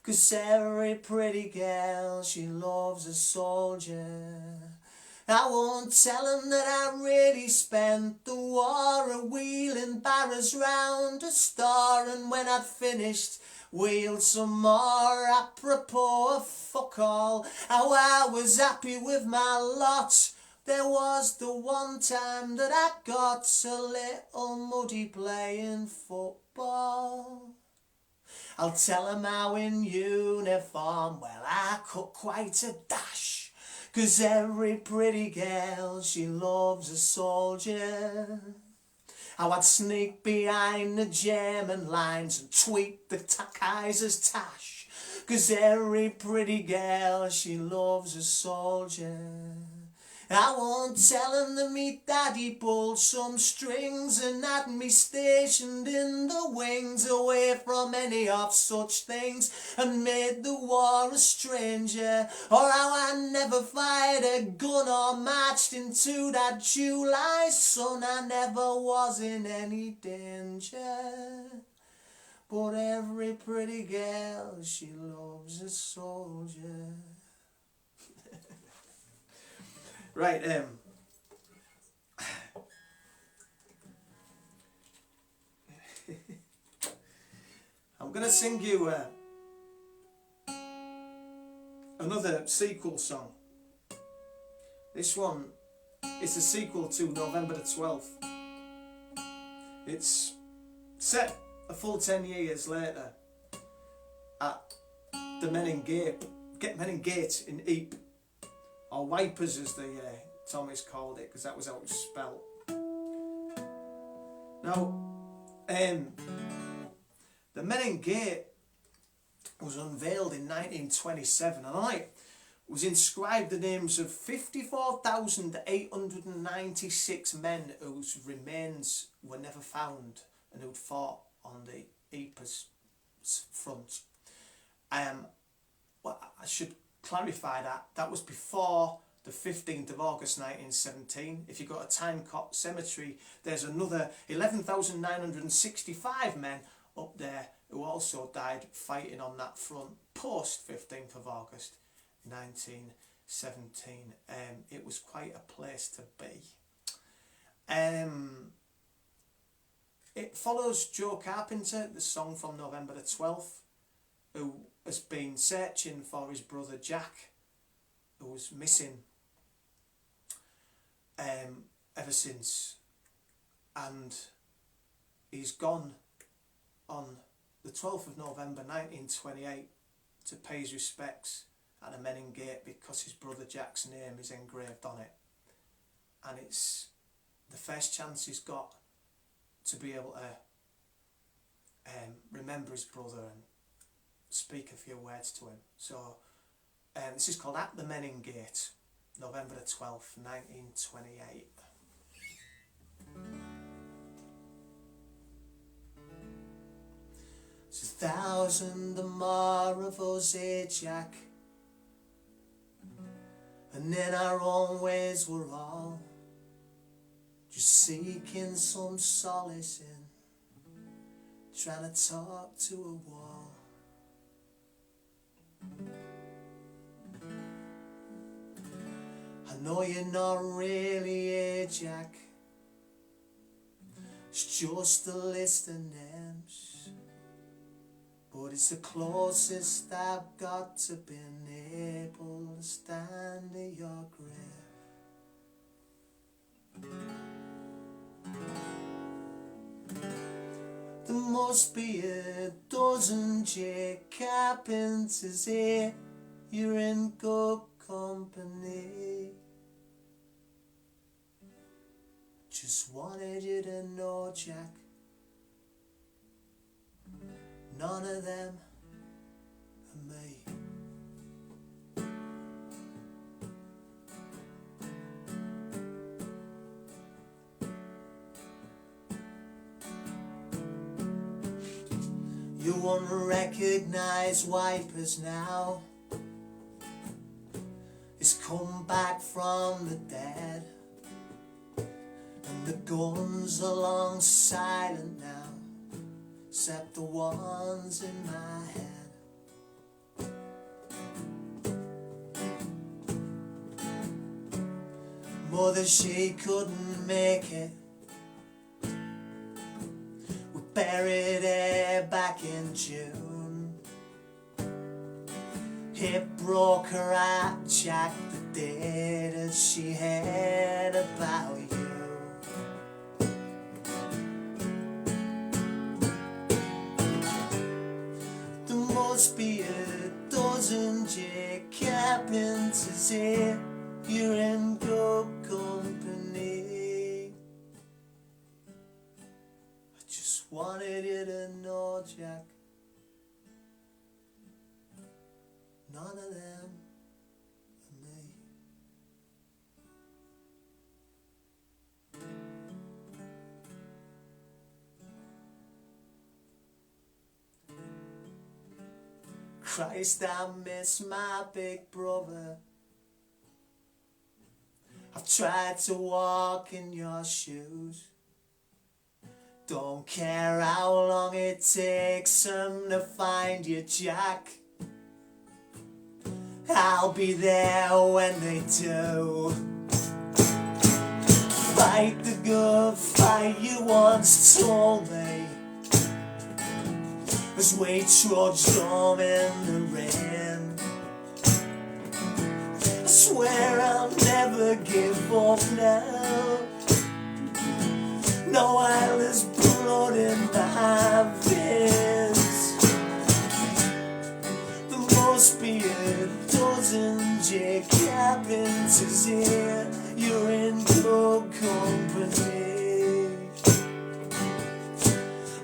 S1: 'cause every pretty girl, she loves a soldier. I won't tell 'em that I really spent the war a-wheeling barrows round a store, and when I'd finished, wheeled some more. Apropos of fuck all, how I was happy with my lot. There was the one time that I got a little muddy playing football. I'll tell 'em how in uniform, well, I cut quite a dash, 'cause every pretty girl, she loves a soldier. How I'd sneak behind the German lines and tweak the Kaiser's tash, 'cause every pretty girl, she loves a soldier. I won't tell 'em that me daddy pulled some strings and had me stationed in the wings, away from any of such things, and made the war a stranger, or how I never fired a gun or marched into that July sun. I never was in any danger, but every pretty girl, she loves a soldier. Right, I'm going to sing you another sequel song. This one is the sequel to November the 12th. It's set a full 10 years later at the Menin Gate in Ypres, or Wipers as the Tommies called it, because that was how it was spelt. Now, the Menin Gate was unveiled in 1927, and on it was inscribed the names of 54,896 men whose remains were never found and who'd fought on the Ypres front. Well, I should clarify that was before the 15th of August 1917. If you go to Tyncott Cemetery, there's another 11,965 men up there who also died fighting on that front post 15th of August 1917. It was quite a place to be. It follows Joe Carpenter, the song from November the 12th, who has been searching for his brother Jack, who was missing ever since, and he's gone on the 12th of November 1928 to pay his respects at a Menin Gate because his brother Jack's name is engraved on it, and it's the first chance he's got to be able to remember his brother and speak a few words to him. So this is called At the Menin Gate, November the 12th, 1928. There's 1,000 or more of us here, Jack, and in our own ways we're all just seeking some solace in trying to talk to a wall. I know you're not really here, Jack, it's just a list of names, but it's the closest I've got to being able to stand at your grave. There must be a dozen J. Carpenters here, you're in good company. Just wanted you to know, Jack, none of them are me. You unrecognised wipers now, it's come back from the dead, and the guns are long silent now, except the ones in my head. Mother, she couldn't make it, we buried her back in June. It broke her heart, Jack, the day that she heard about you. There must be a dozen J. Carpenters here, you're in good company. I just wanted you to know, Jack, none of them are me. Christ, I miss my big brother. I've tried to walk in your shoes. Don't care how long it takes them to find you, Jack. I'll be there when they do. Fight the good fight you once told me, as we trudged home in the rain. I swear I'll never give up now. No, while there's blood in my veins. There must be a dozen J. Carpenters here, you're in good company.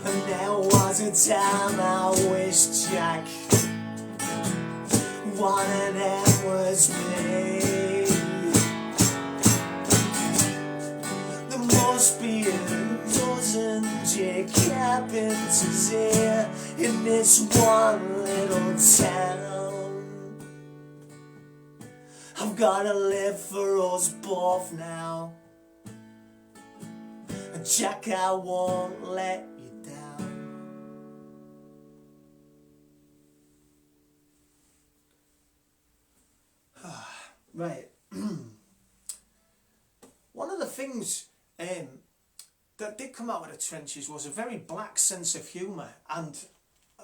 S1: And there was a time I wished, Jack, one of them was me. There must be a dozen J. Carpenters here in this one little town. I've You've gotta live for us both now. And Jack, I won't let you down. Right. One of the things that did come out of the trenches was a very black sense of humour, and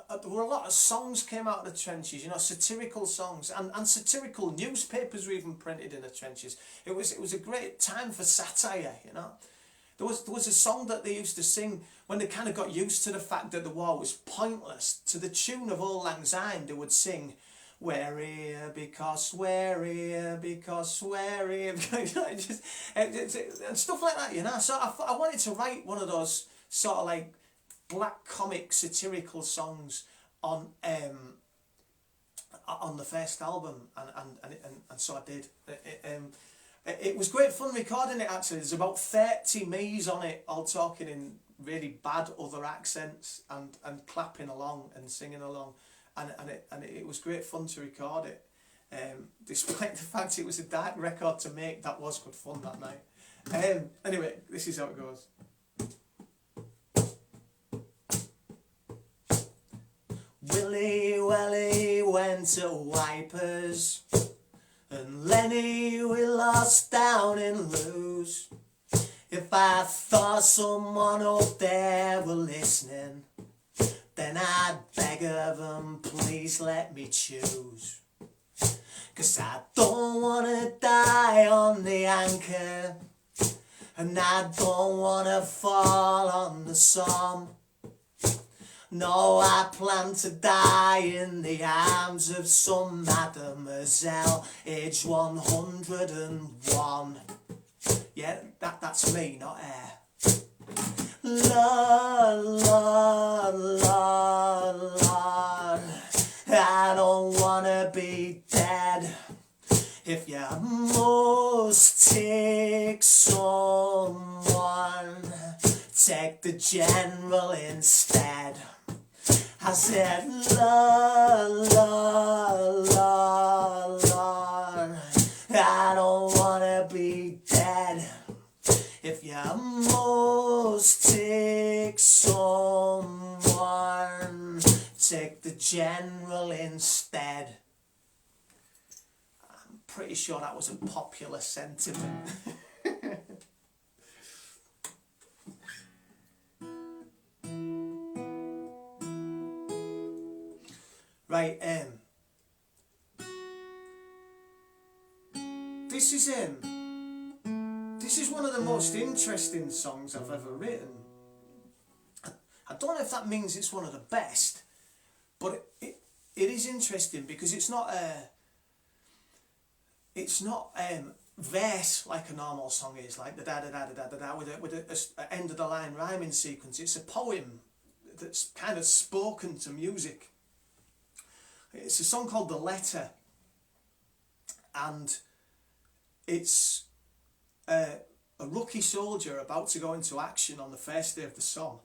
S1: there were a lot of songs came out of the trenches, you know, satirical songs, and satirical newspapers were even printed in the trenches. It was a great time for satire, you know. There was a song that they used to sing when they kind of got used to the fact that the war was pointless. To the tune of Auld Lang Syne, they would sing, "We're here because we're here because we're here," and stuff like that, you know. So I wanted to write one of those sort of like black comic satirical songs on the first album, and so I did. It was great fun recording it, actually. There's about 30 me's on it, all talking in really bad other accents and clapping along and singing along, and it was great fun to record it. Despite the fact it was a dark record to make, that was good fun that night. Anyway, this is how it goes. Willie Welly went to Wipers, and Lenny we lost down in Lewes. If I thought someone up there were listening, then I'd beg of them, please let me choose. 'Cause I don't wanna die on the Anchor, and I don't wanna fall on the Somme. No, I plan to die in the arms of some mademoiselle, age 101. Yeah, that's me, not her. Lord, Lord, Lord, Lord, I don't wanna be dead. If you must take someone, take the general instead. I said, Lord, Lord, Lord, Lord, I don't wanna be dead. If you must take someone, take the general instead. I'm pretty sure that was a popular sentiment. Right, this is one of the most interesting songs I've ever written. I don't know if that means it's one of the best, but it is interesting because it's not verse like a normal song is, like the da da da da da da with a end of the line rhyming sequence. It's a poem that's kind of spoken to music. It's a song called The Letter, and it's a rookie soldier about to go into action on the first day of the Somme,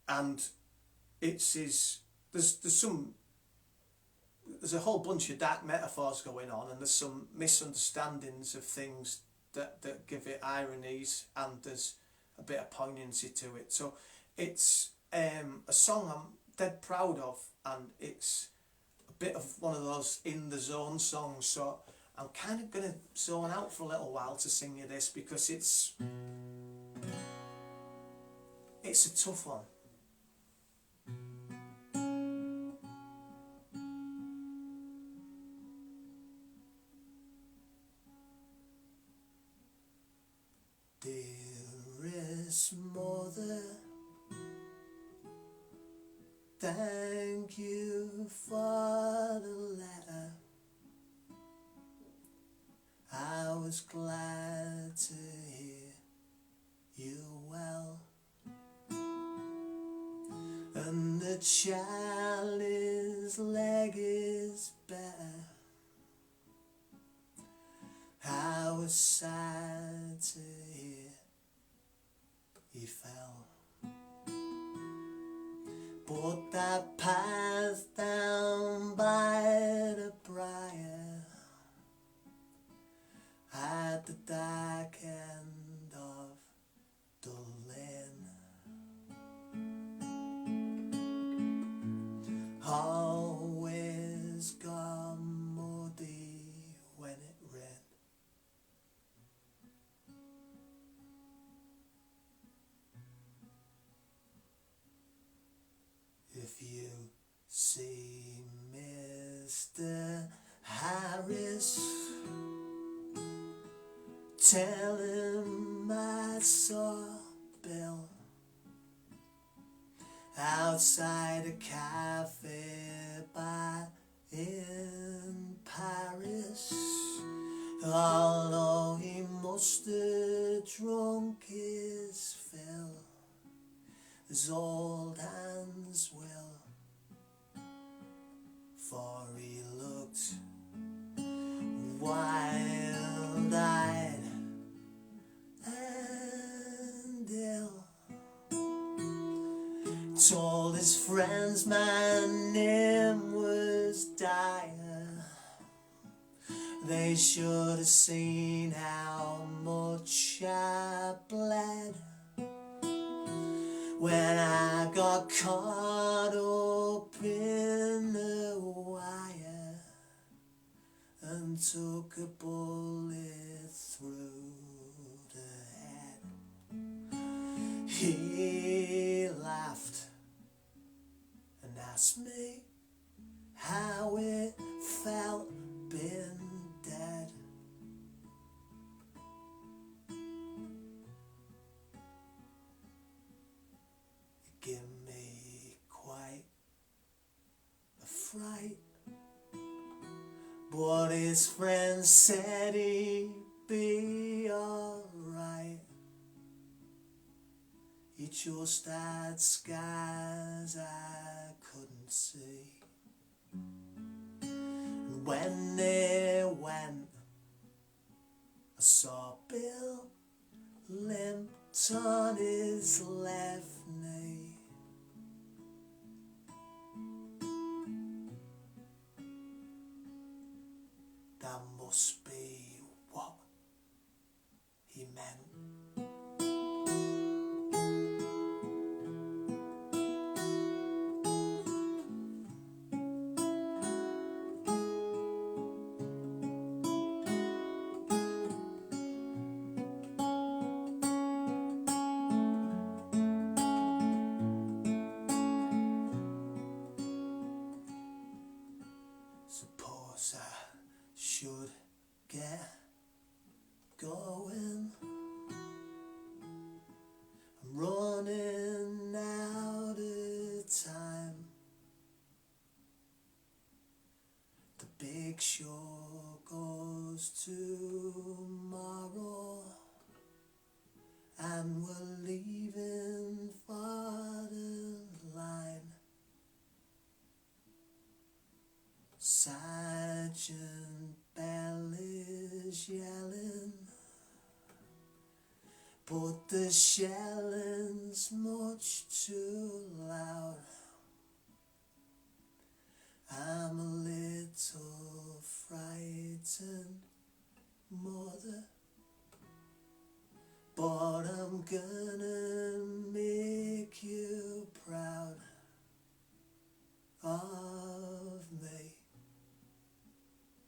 S1: and there's a whole bunch of dark metaphors going on, and there's some misunderstandings of things that give it ironies, and there's a bit of poignancy to it. So it's a song I'm dead proud of, and it's a bit of one of those in the zone songs. So I'm kind of going to zone out for a little while to sing you this, because it's a tough one. Dearest mother, thank you for the letter. I was glad to hear you well, and the child his leg is better. I was sad to hear he fell, but that path down by the briar back end of the lane. Always got muddy when it rained. If you see Mr. Harris, tell him I saw Bill outside a cafe bar in Paris. Although he must have drunk his fill, as old hands will, for he looked wild-eyed and ill. Told his friends my name was Dyer. They should have seen how much I bled when I got caught up in the wire and took a bullet through the head. He laughed and asked me how it felt being dead. It gave me quite a fright, but his friends said he'd be alright. He just had scars I couldn't see. And when they went, I saw Bill limped on his left knee. That must be what he meant. Suppose I should get going. I'm running out of time. The big show goes tomorrow, and we're leaving for the line. Sergeant Bell is yelling, but the shelling's much too loud. I'm a little frightened, mother, but I'm gonna make you proud of me.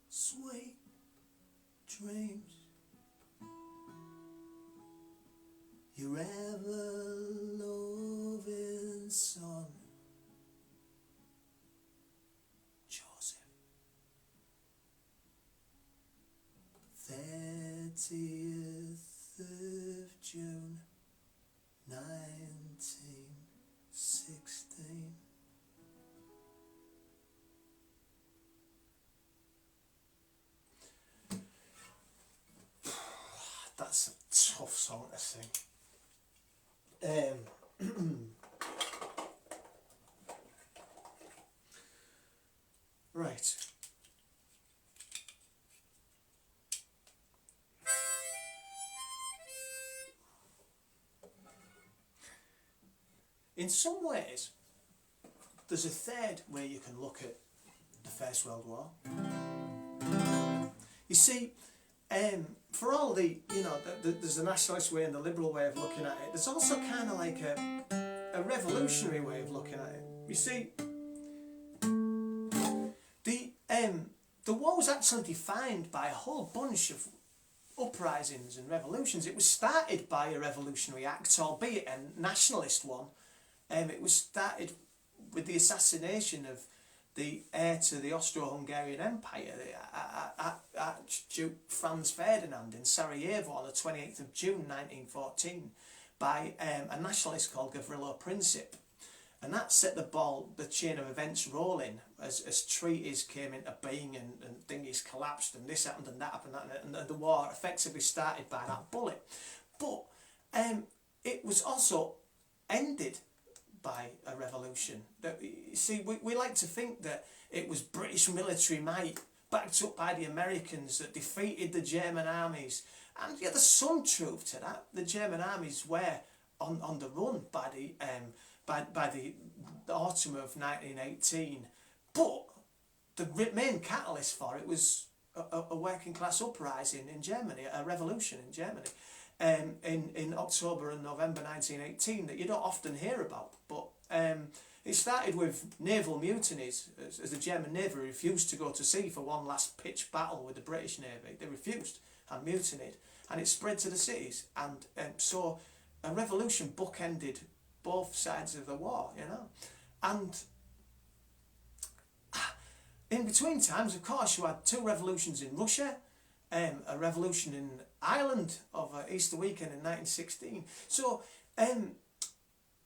S1: Sweet dreams, your ever-loving son, Joseph. 30th of June, 1916. That's a tough song to sing. Right. In some ways, there's a third way you can look at the First World War. You see, for all the, you know, there's the nationalist way and the liberal way of looking at it, there's also kind of like a revolutionary way of looking at it. You see, the war was actually defined by a whole bunch of uprisings and revolutions. It was started by a revolutionary act, albeit a nationalist one. It was started with the assassination of the heir to the Austro-Hungarian Empire, the Archduke Franz Ferdinand, in Sarajevo on the 28th of June 1914 by a nationalist called Gavrilo Princip. And that set the chain of events rolling as treaties came into being and thingies collapsed and this happened and that happened and the war effectively started by that bullet. But it was also ended by a revolution. You see, we like to think that it was British military might backed up by the Americans that defeated the German armies, and yeah, there's some truth to that. The German armies were on the run by the autumn of 1918, but the main catalyst for it was a working class uprising in Germany, a revolution in Germany. In October and November 1918 that you don't often hear about, but it started with naval mutinies as the German Navy refused to go to sea for one last pitched battle with the British Navy. They refused and mutinied, and it spread to the cities, and so a revolution bookended both sides of the war, you know. And in between times, of course, you had two revolutions in Russia, a revolution in Ireland over Easter weekend in 1916. So there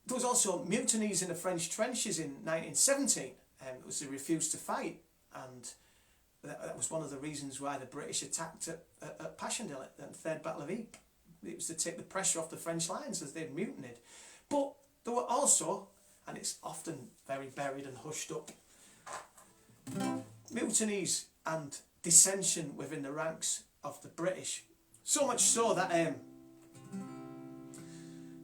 S1: was also mutinies in the French trenches in 1917. It was they refused to fight, and that was one of the reasons why the British attacked at Passchendaele at the Third Battle of Ypres. It was to take the pressure off the French lines as they'd mutinied. But there were also, and it's often very buried and hushed up, mutinies and dissension within the ranks of the British. So much so that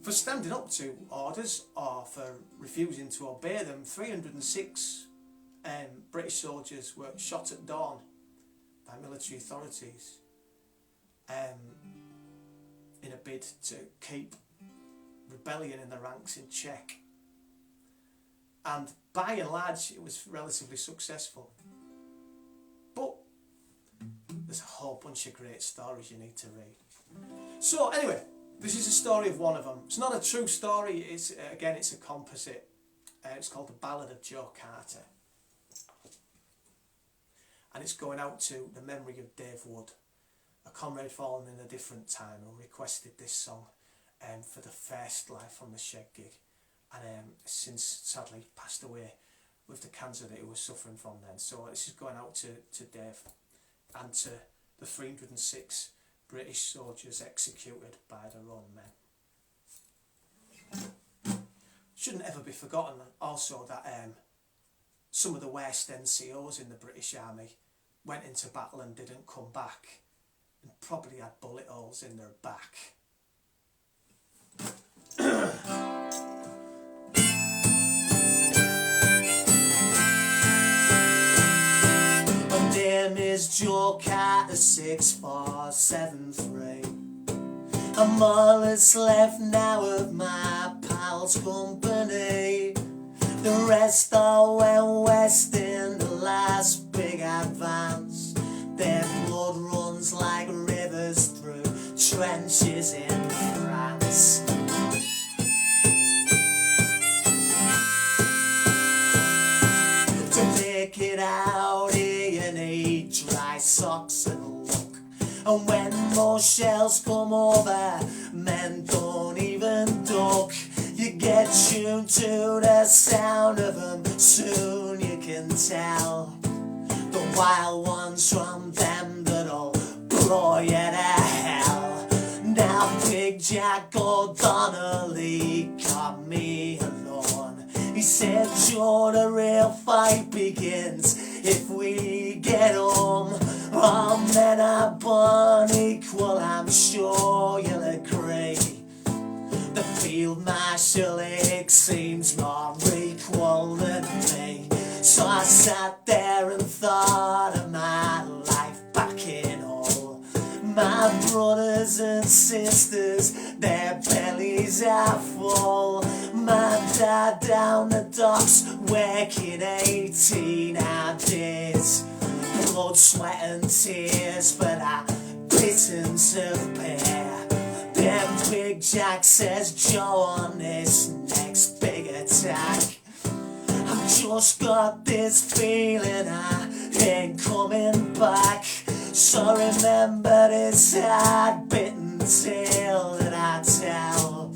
S1: for standing up to orders or for refusing to obey them, 306 British soldiers were shot at dawn by military authorities in a bid to keep rebellion in the ranks in check. And by and large it was relatively successful. But there's a whole bunch of great stories you need to read. So anyway, this is a story of one of them. It's not a true story, it's a composite. It's called The Ballad of Joe Carter. And it's going out to the memory of Dave Wood, a comrade fallen in a different time, who requested this song for the first Live from the Shed gig, and since sadly passed away with the cancer that he was suffering from then. So this is going out to Dave and to the 306 British soldiers executed by their own men. Shouldn't ever be forgotten also that some of the worst NCOs in the British Army went into battle and didn't come back, and probably had bullet holes in their back. My name is Joe Carter 6473. I'm all that's left now of my pals' company. The rest all went west in the last big advance. Their blood runs like rivers through trenches in France. To make it out here you need dry socks and a look. And when more shells come over, men don't even duck. You get tuned to the sound of them, soon you can tell the wild ones from them that'll blow you to hell. Now Big Jack O'Donnelly caught me alone. He said, Joe, the real fight begins if we get home. All men are born equal, I'm sure you'll agree. The field marshal, it seems more equal than me. So I sat there and thought of my life back in Hull. brothers and sisters, their bellies are full. My dad down the docks working 18-hour days, blood, sweat and tears for that pittance of beer. Then Big Jack says, Joe, on this next big attack, I've just got this feeling I ain't coming back. So remember this hard-bitten tale that I tell.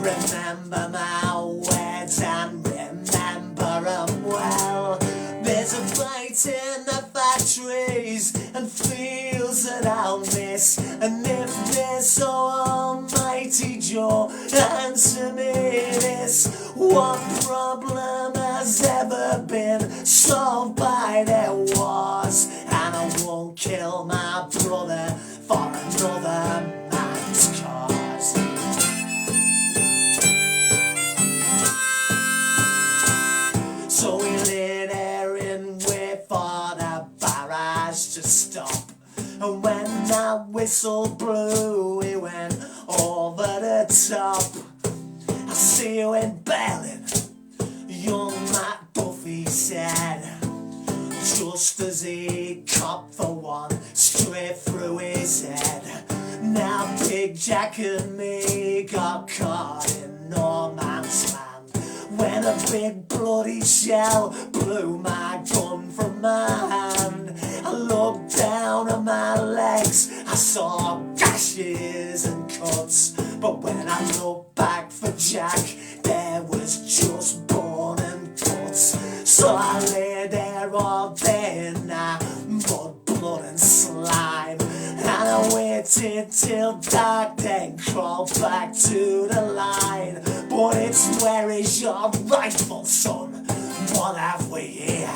S1: Remember my words and remember 'em well. There's a fight in the factories and fields that I'll miss. And if there's so almighty Joe, answer me this: what problem has ever been solved by their wars? And I won't kill my brother for another man's cause. So we lay there and wait for the barrage to stop. And when that whistle blew, we went over the top. I'll see you in Berlin, young Matt Buffy said, just as he copped the one straight through his head. Now Big Jack and me got caught in no man's land when a big bloody shell blew my gun from my hand. I looked down at my legs, I saw gashes and cuts, but when I looked back for Jack, there was just bone and guts. So I lay there all day in that mud, blood and slime, and I waited till dark, then crawled back to the line. But it's, where is your rifle, son? What have we here?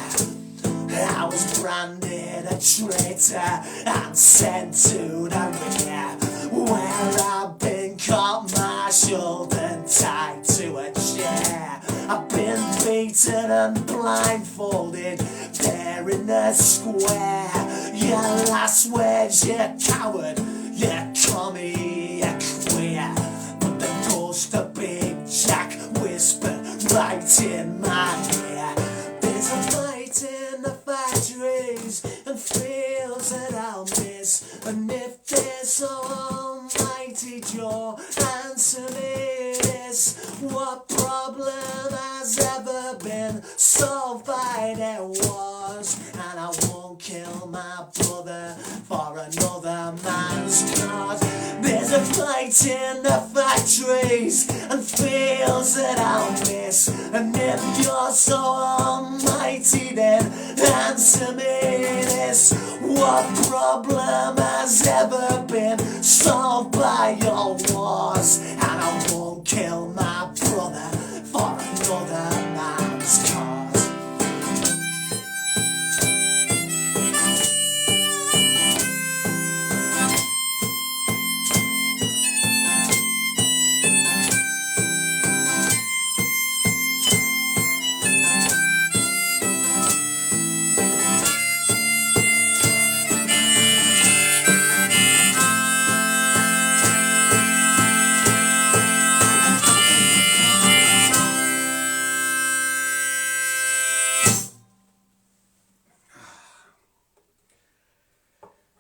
S1: I was branded a traitor and sent to the rear, where I've been court-martialed and tied to a chair. I've been beaten and blindfolded there in the square. Your last words, you coward, you commie, you queer. But the ghost of Big Jack whispered right in my ear. There's a fight in the factories and fields that I'll miss. And if there's so almighty Joe, answer me this: what problem has ever been solved by their wars? And I won't kill my brother for another man's cause. There's a fight in the factories and fields that I'll miss. And if you're so almighty, then answer me this: what problem has ever been solved by your wars? And I won't kill my brother for another man's cause.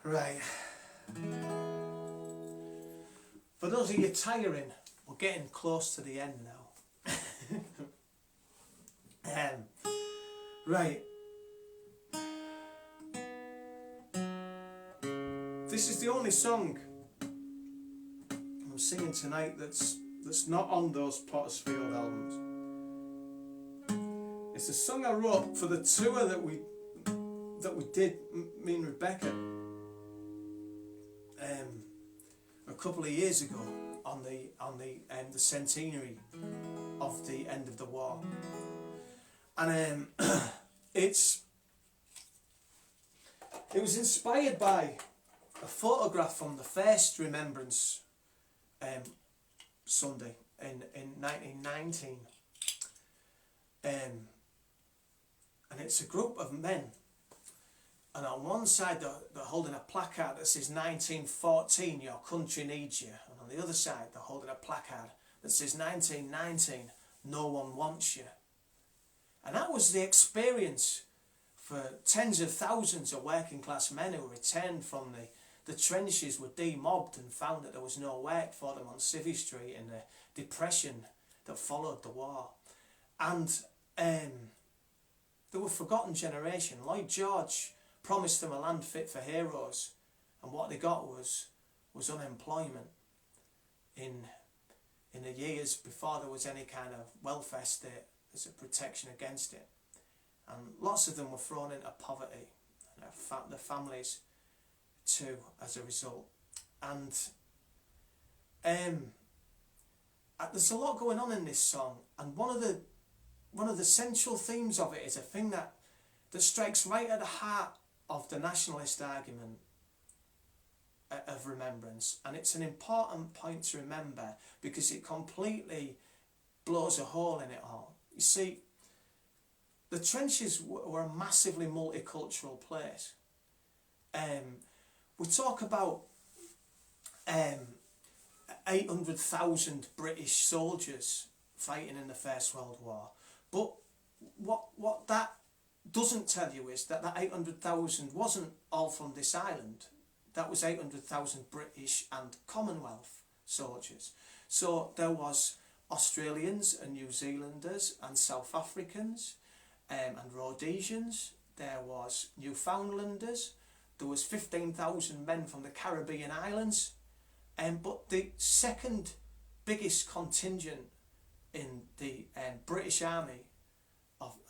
S1: Right. For those of you tiring, we're getting close to the end now. Right. This is the only song I'm singing tonight that's not on those Pottersfield albums. It's a song I wrote for the tour that we did, me and Rebecca, a couple of years ago on the centenary of the end of the war, and it was inspired by a photograph from the first Remembrance Sunday in 1919, and it's a group of men And on one side they're holding a placard that says 1914, your country needs you. And on the other side they're holding a placard that says 1919, no one wants you. And that was the experience for tens of thousands of working class men who returned from the trenches, were demobbed and found that there was no work for them on Civvy Street, in the depression that followed the war. And they were a forgotten generation. Lloyd George promised them a land fit for heroes, and what they got was unemployment in the years before there was any kind of welfare state as a protection against it. And lots of them were thrown into poverty, and their families too as a result. And there's a lot going on in this song, and one of the central themes of it is a thing that strikes right at the heart of the nationalist argument of remembrance, and it's an important point to remember because it completely blows a hole in it all. You see, the trenches were a massively multicultural place. We talk about 800,000 British soldiers fighting in the First World War, but what that doesn't tell you is that 800,000 wasn't all from this island. That was 800,000 British and Commonwealth soldiers. So there was Australians and New Zealanders and South Africans and Rhodesians. There was Newfoundlanders. There was 15,000 men from the Caribbean islands. But the second biggest contingent in the British Army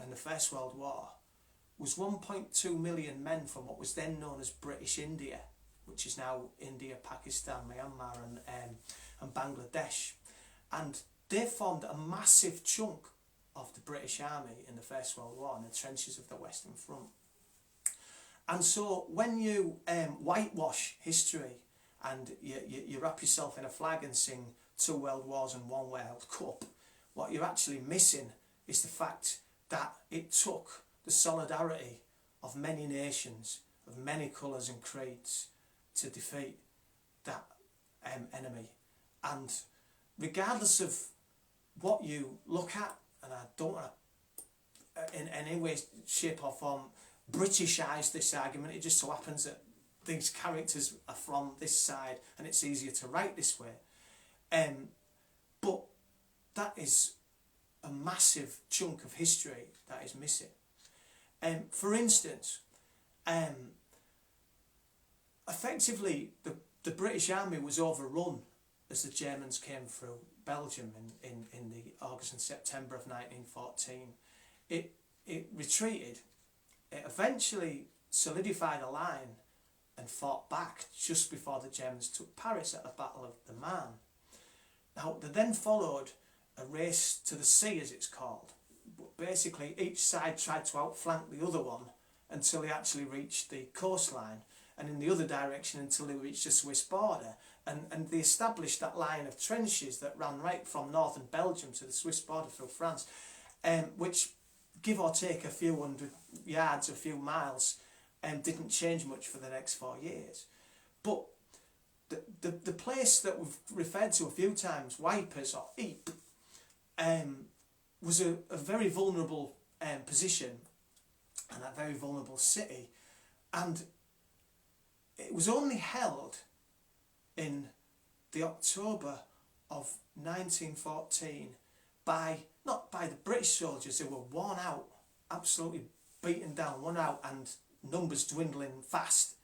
S1: in the First World War was 1.2 million men from what was then known as British India, which is now India, Pakistan, Myanmar and Bangladesh. And they formed a massive chunk of the British Army in the First World War in the trenches of the Western Front. And so when you whitewash history and you wrap yourself in a flag and sing 2 World Wars and 1 World Cup, what you're actually missing is the fact that it took the solidarity of many nations, of many colours and creeds, to defeat that enemy. And regardless of what you look at, and I don't want to in any way, shape or form Britishize this argument, it just so happens that these characters are from this side and it's easier to write this way. But that is a massive chunk of history that is missing. For instance, effectively the British Army was overrun as the Germans came through Belgium in the August and September of 1914. It retreated. It eventually solidified a line and fought back just before the Germans took Paris at the Battle of the Marne. Now, there then followed a race to the sea, as it's called. Basically, each side tried to outflank the other one until they actually reached the coastline, and in the other direction until they reached the Swiss border. And they established that line of trenches that ran right from northern Belgium to the Swiss border through France, which, give or take a few hundred yards, a few miles, didn't change much for the next 4 years. But the place that we've referred to a few times, Wipers or Ypres, was a very vulnerable position and a very vulnerable city, and it was only held in the October of 1914 not by the British soldiers who were worn out, absolutely beaten down, worn out, and numbers dwindling fast,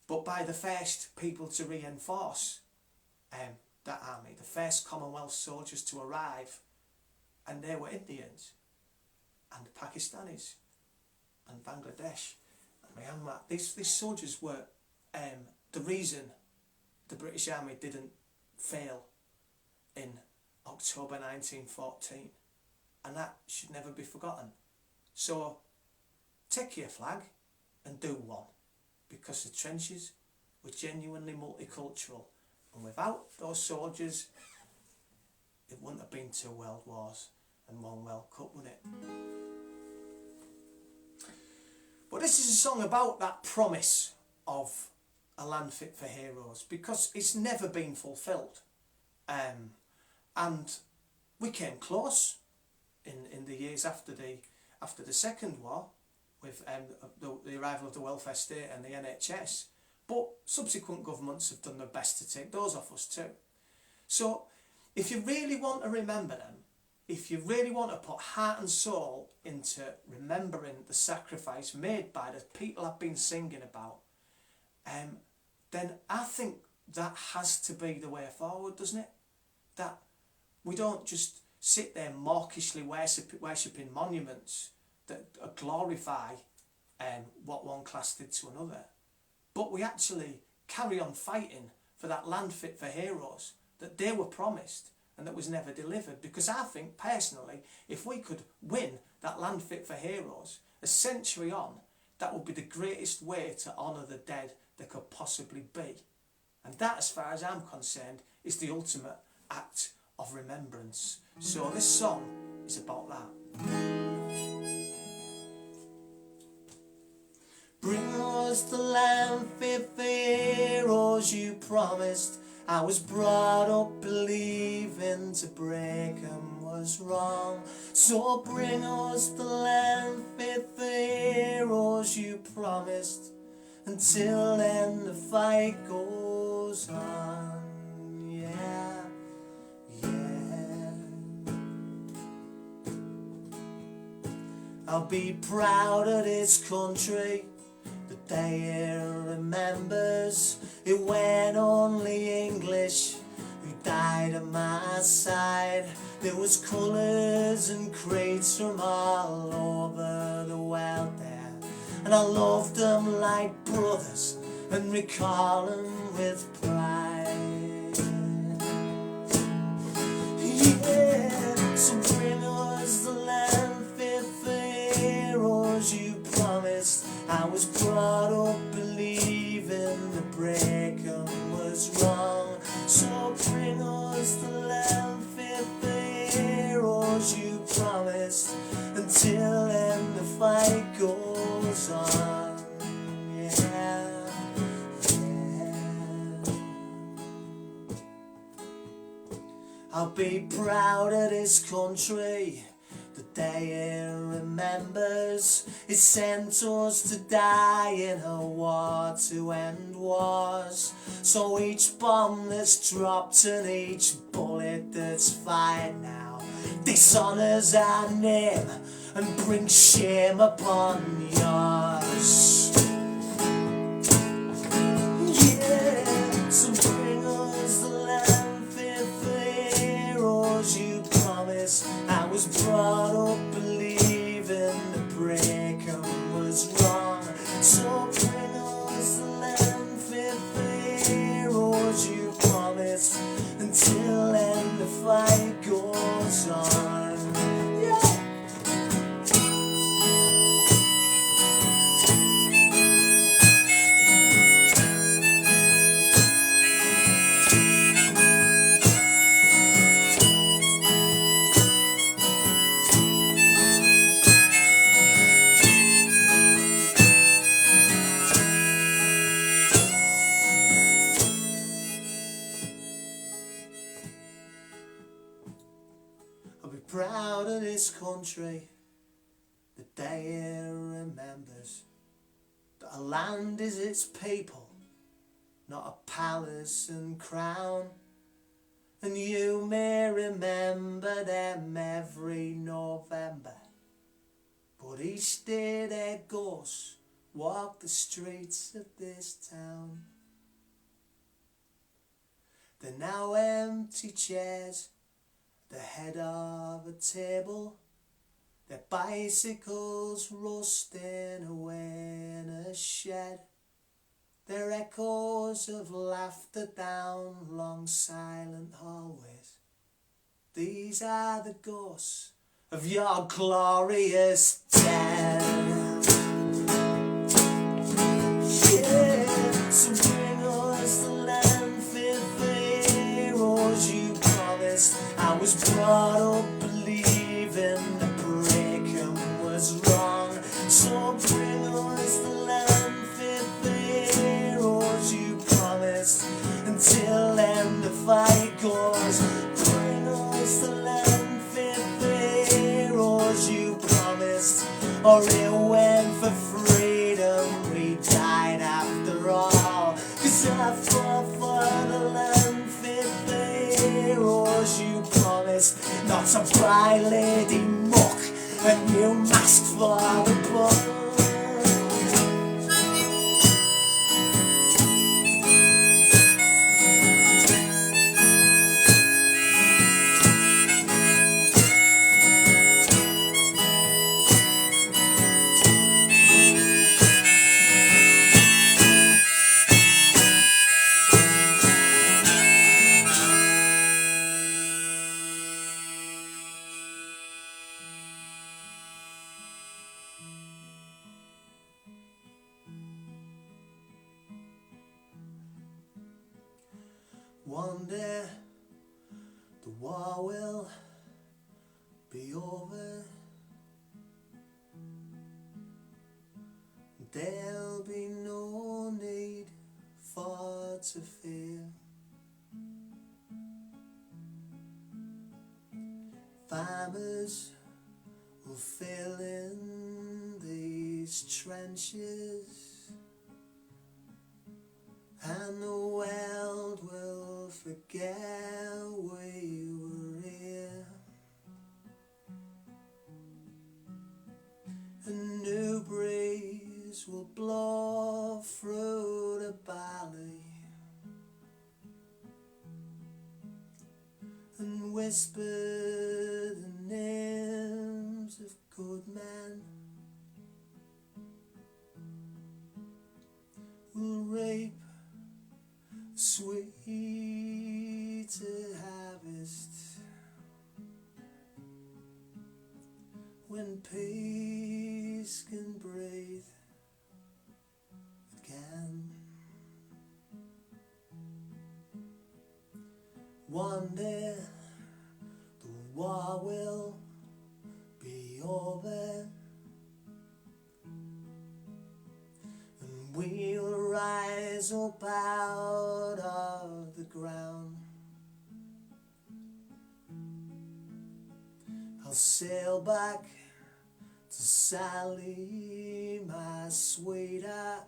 S1: but by the first people to reinforce that army, the first Commonwealth soldiers to arrive, and they were Indians and Pakistanis and Bangladesh and Myanmar. These soldiers were the reason the British Army didn't fail in October 1914, and that should never be forgotten. So take your flag and do one, because the trenches were genuinely multicultural, and without those soldiers it wouldn't have been 2 World Wars and 1 World Cup, would it? But this is a song about that promise of a land fit for heroes, because it's never been fulfilled. And we came close in the years after the Second War, with the arrival of the welfare state and the NHS. But subsequent governments have done their best to take those off us too. So if you really want to remember them, if you really want to put heart and soul into remembering the sacrifice made by the people I've been singing about, then I think that has to be the way forward, doesn't it? That we don't just sit there mawkishly worshipping monuments that glorify what one class did to another, but we actually carry on fighting for that land fit for heroes that they were promised and that was never delivered. Because I think personally, if we could win that land fit for heroes a century on, that would be the greatest way to honour the dead there could possibly be. And that, as far as I'm concerned, is the ultimate act of remembrance. So this song is about that. Bring us the land fit for heroes you promised. I was brought up believing to break 'em was wrong. So bring us the land fit for heroes you promised. Until then the fight goes on. Yeah, yeah. I'll be proud of this country the day it remembers it when only English who died at my side. There was colours and crates from all over the world there, and I loved them like brothers and recall them with pride. Yeah, so bring us the land fit for heroes you promised. I was brought up believing the breaking was wrong. So bring us the land fit for heroes you promised. Until then the fight goes on. Yeah, yeah. I'll be proud of this country the day it remembers it sent us to die in a war to end wars. So each bomb that's dropped and each bullet that's fired now dishonours our name and brings shame upon yours. Yeah, so bring us the land fit for heroes you promised. I was brought up believing the breaking was wrong. So bring us the land fit for heroes you promised. Until then the fight goes on. I'll be proud of this country the day it remembers that a land is its people, not a palace and crown. And you may remember them every November, but each day their ghosts walk the streets of this town. They're now empty chairs, the head of a table, their bicycles rusting away in a shed. They're echoes of laughter down long silent hallways. These are the ghosts of your glorious dead. Yeah, so bring us the land fit for heroes you promised. I was brought up believing the breaking was wrong. So bring us or it went for freedom. We died after all, 'cause I fought for the land fit the heroes you promised, not a bright lady muck, a new mask for the buck. One day the war will be over. There'll be no need for to fear. Farmers will fill in these trenches, and the world will forget we were here. A new breeze will blow through the valley and whisper the names of good men. We'll reap sweeter harvest when peace can breathe again. One day the war will be over, and we'll rise up out of the ground. I'll sail back to Sally, my sweetheart,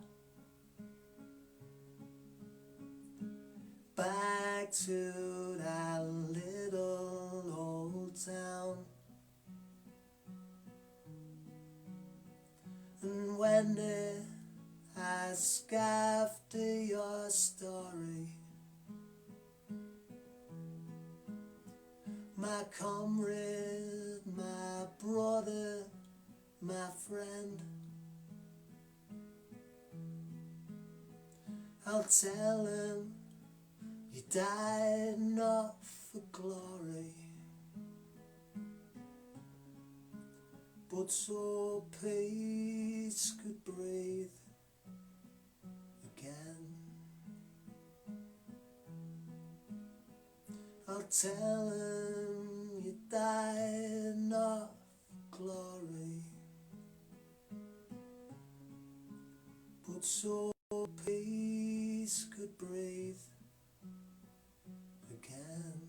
S1: back to that little old town. And when I after your story, my comrade, my brother, my friend, I'll tell him you died not for glory, but so peace could breathe again. I'll tell him you died not for glory, but so peace could breathe again.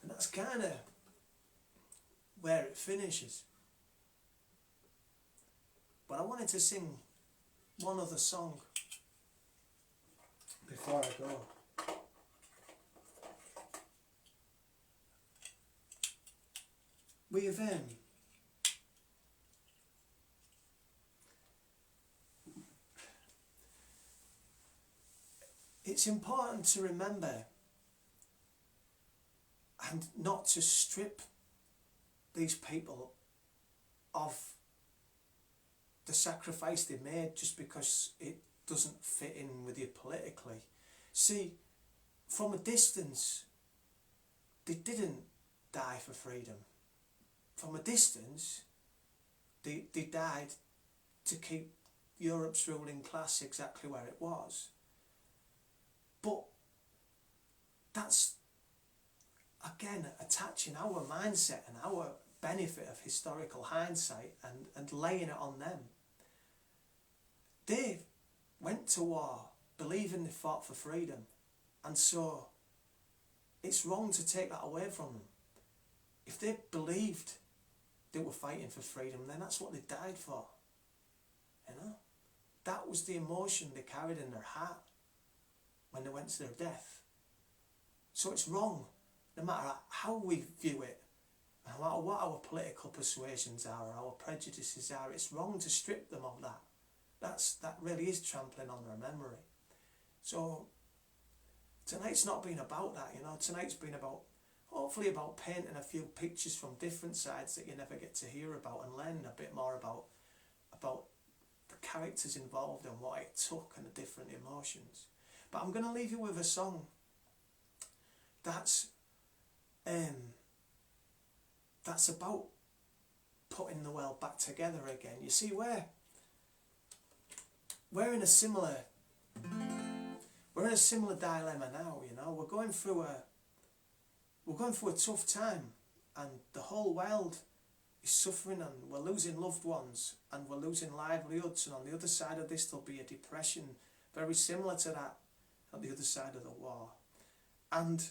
S1: And that's kind of where it finishes. But I wanted to sing one other song before I go. We've it's important to remember and not to strip these people of the sacrifice they made just because it doesn't fit in with you politically. See, from a distance, they didn't die for freedom. From a distance, they died to keep Europe's ruling class exactly where it was. But that's, again, attaching our mindset and our benefit of historical hindsight and laying it on them. They went to war believing they fought for freedom, and so it's wrong to take that away from them. If they believed they were fighting for freedom, then that's what they died for. You know? That was the emotion they carried in their heart when they went to their death. So it's wrong, no matter how we view it, no matter what our political persuasions are or our prejudices are, it's wrong to strip them of that. That really is trampling on their memory. So tonight's not been about that, you know. Tonight's been about, hopefully about painting a few pictures from different sides that you never get to hear about, and learning a bit more about the characters involved and what it took and the different emotions. But I'm going to leave you with a song that's about putting the world back together again. You see, we're in a similar dilemma now. You know, we're going through a tough time, and the whole world is suffering, and we're losing loved ones, and we're losing livelihoods. And on the other side of this, there'll be a depression very similar to that at the other side of the war. And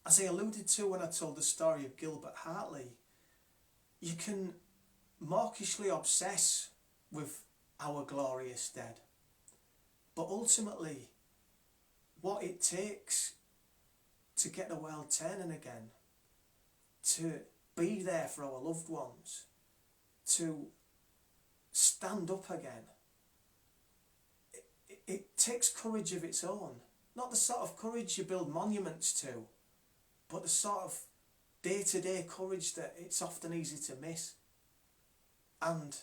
S1: as I alluded to when I told the story of Gilbert Hartley, you can mawkishly obsess with our glorious dead, but ultimately what it takes to get the world turning again, to be there for our loved ones, to stand up again, it takes courage of its own. Not the sort of courage you build monuments to, but the sort of day-to-day courage that it's often easy to miss. And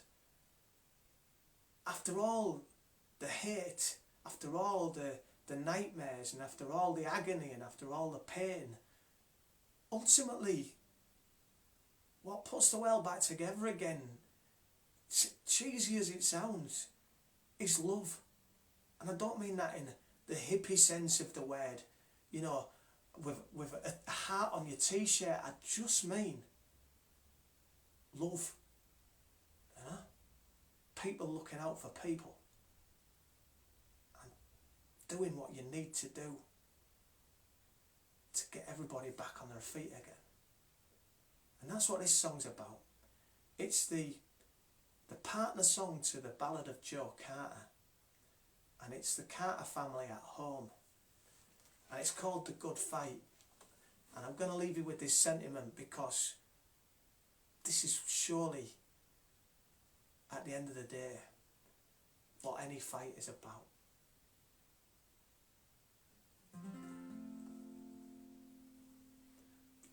S1: after all the hate, after all the nightmares, and after all the agony, and after all the pain, ultimately what puts the world back together again, cheesy as it sounds, is love. And I don't mean that in the hippie sense of the word, you know, with a heart on your t-shirt. I just mean love. You know? People looking out for people and doing what you need to do to get everybody back on their feet again. And that's what this song's about. It's the partner song to the Ballad of Joe Carter, and it's the Carter family at home, and it's called The Good Fight. And I'm going to leave you with this sentiment, because this is surely, at the end of the day, what any fight is about.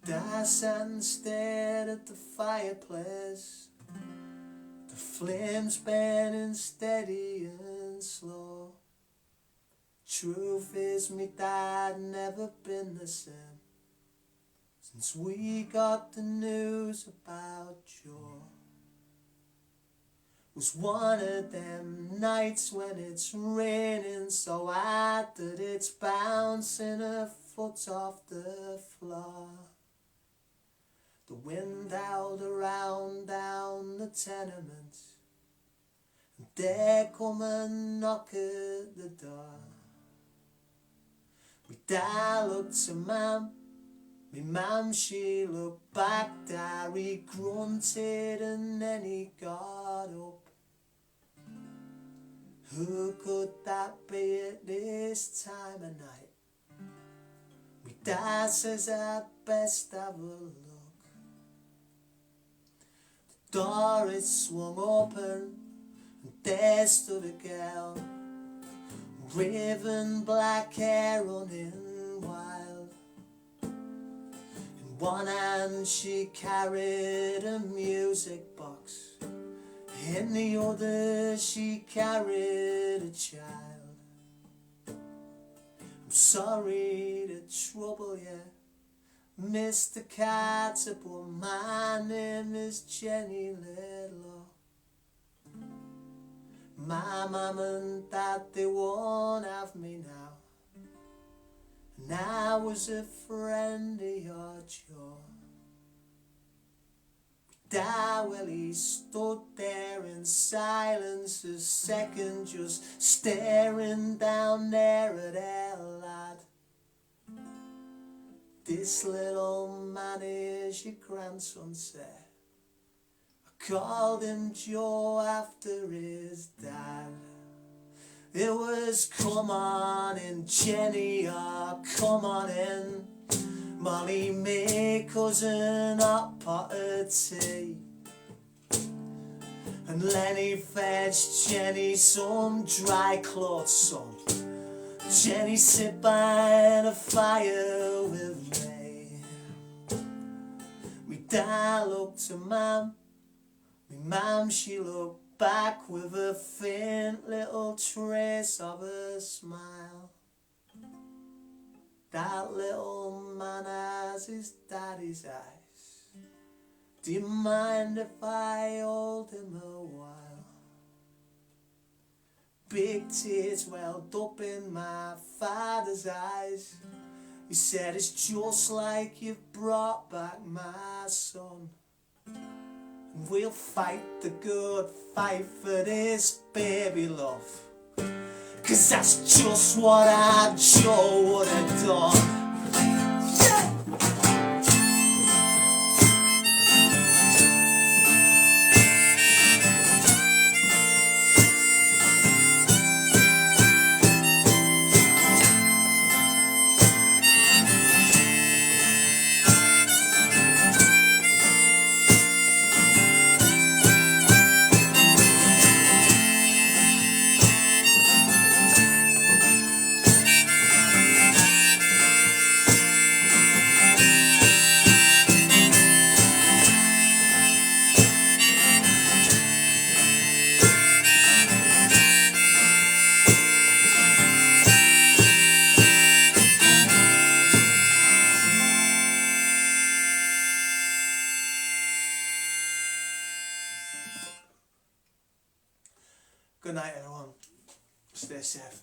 S1: I sat and stared at the fireplace, the flames burning steady and slow. Truth is, me dad never been the same since we got the news about Joe. Was one of them nights when it's raining so hard that it's bouncing a foot off the floor. The wind howled around down the tenements, and there come a knock at the door. Me dad looked to Mam, me Mam she looked back there. He grunted and then he got up. Who could that be at this time of night? Me dad says I'd best have a look. The door it swung open, and there stood a girl, raven black hair running wild. In one hand she carried a music box, in the other she carried a child. I'm sorry to trouble you, Mr. Carter, but my name is Jenny Lidlow. My mum and dad, they won't have me now, and I was a friend of your Joe. Dad, well, he stood there in silence a second, just staring down there at her lad. This little man is your grandson, sir. I called him Joe after his dad. It was come on in, Jenny, oh, come on in. Molly, make cousin hot pot of tea. And Lenny fetched Jenny some dry cloth, son. Jenny sit by the fire with me. Me dad looked to Mam. Me Mam, she looked back with a faint little trace of a smile. That little man has his daddy's eyes. Do you mind if I hold him a while? Big tears welled up in my father's eyes. He said, it's just like you've brought back my son. And we'll fight the good fight for this baby love. 'Cause that's just what our Joe would have done. Good night, everyone. Stay safe.